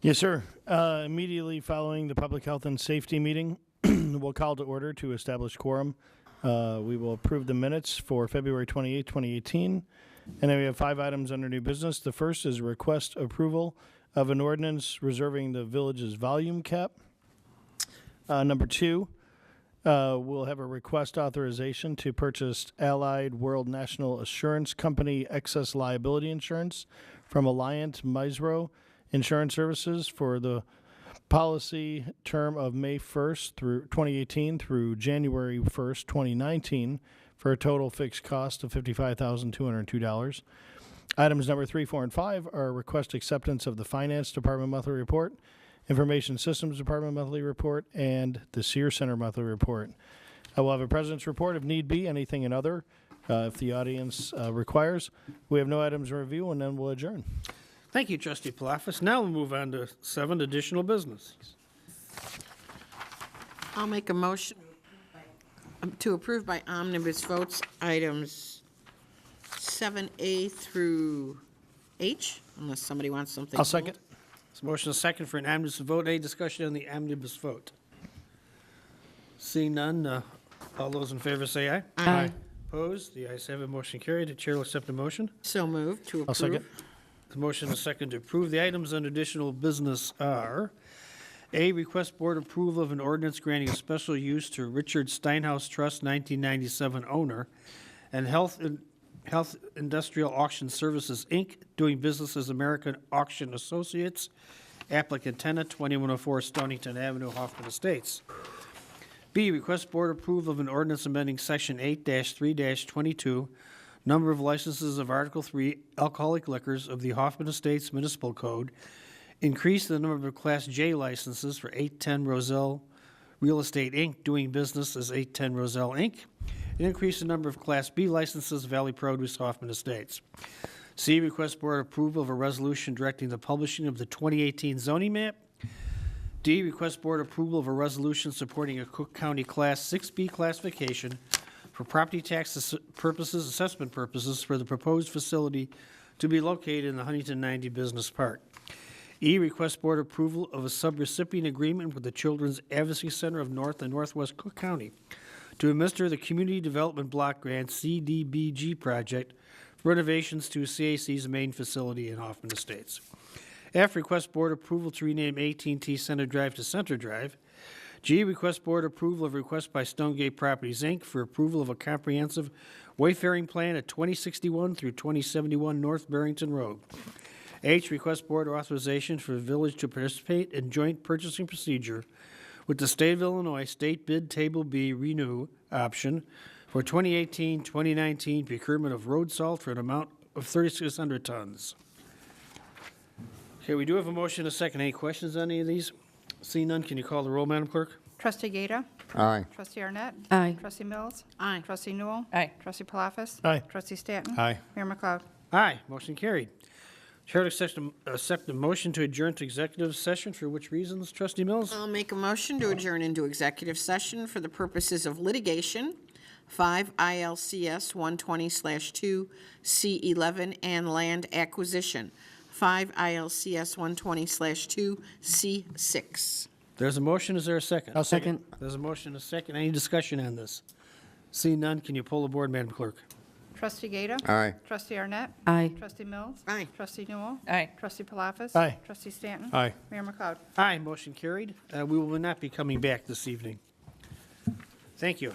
Yes, sir. Immediately following the Public Health and Safety meeting, we'll call to order to establish quorum. We will approve the minutes for February 28, 2018. And then we have 5 items under new business. The first is request approval of an ordinance reserving the village's volume cap. Number 2, we'll have a request authorization to purchase Allied World National Assurance Company excess liability insurance from Alliant Misro Insurance Services for the policy term of May 1st through 2018 through January 1st, 2019 for a total fixed cost of $55,202. Items number 3, 4, and 5 are request acceptance of the Finance Department monthly report, Information Systems Department monthly report, and the Sears Center monthly report. I will have a President's report if need be, anything in other, if the audience requires. We have no items in review, and then we'll adjourn. Thank you, Trustee Palafis. Now we'll move on to 7, additional business. I'll make a motion to approve by omnibus votes items 7A through H, unless somebody wants something. I'll second. There's a motion and a second for an omnibus vote. Any discussion on the omnibus vote? Seeing none, all those in favor say aye. Aye. Opposed? The ayes have it, motion carried. The chair will accept the motion. So moved to approve. I'll second. The motion is second to approve. The items on additional business are: A, request board approval of an ordinance granting a special use to Richard Steinhaus Trust, 1997 owner, and Health Industrial Auction Services, Inc., doing business as American Auction Associates, applicant tenant, 2104 Stonington Avenue, Hoffman Estates. B, request board approval of an ordinance amending Section 8-3-22, number of licenses of Article 3 alcoholic liquors of the Hoffman Estates Municipal Code, increase the number of Class J licenses for 810 Roselle Real Estate, Inc., doing business as 810 Roselle, Inc., and increase the number of Class B licenses Valley Produce Hoffman Estates. C, request board approval of a resolution directing the publishing of the 2018 zoning map. D, request board approval of a resolution supporting a Cook County Class 6B classification for property tax assessment purposes for the proposed facility to be located in the Huntington 90 Business Park. E, request board approval of a subrecipient agreement with the Children's Advocacy Center of North and Northwest Cook County to administer the Community Development Block Grant CDBG project for renovations to CAC's main facility in Hoffman Estates. F, request board approval to rename AT&T Center Drive to Center Drive. G, request board approval of request by Stonegate Properties, Inc. for approval of a comprehensive wayfaring plan at 2061 through 2071 North Barrington Road. H, request board authorization for the village to participate in joint purchasing procedure with the State of Illinois State Bid Table B Renew option for 2018-2019 procurement of road salt for an amount of 3,600 tons. Okay, we do have a motion, a second. Any questions on any of these? Seeing none, can you call the roll, Madam Clerk? Trustee Gata? Aye. Trustee Arnett? Aye. Trustee Mills? Aye. Trustee Newell? Aye. Trustee Palafis? Aye. Trustee Stanton? Aye. Mayor McLeod? Aye, motion carried. Chair will accept the motion to adjourn to executive session. For which reasons, Trustee Mills? I'll make a motion to adjourn into executive session for the purposes of litigation, 5 ILCS 120/2 C11, and land acquisition, 5 ILCS 120/2 C6. There's a motion. Is there a second? I'll second. There's a motion, a second. Any discussion on this? Seeing none, can you pull the board, Madam Clerk? Trustee Gata? Aye. Trustee Arnett? Aye. Trustee Mills? Aye. Trustee Newell? Aye. Trustee Palafis? Aye. Trustee Stanton? Aye. Mayor McLeod? Aye, motion carried. We will not be coming back this evening. Thank you.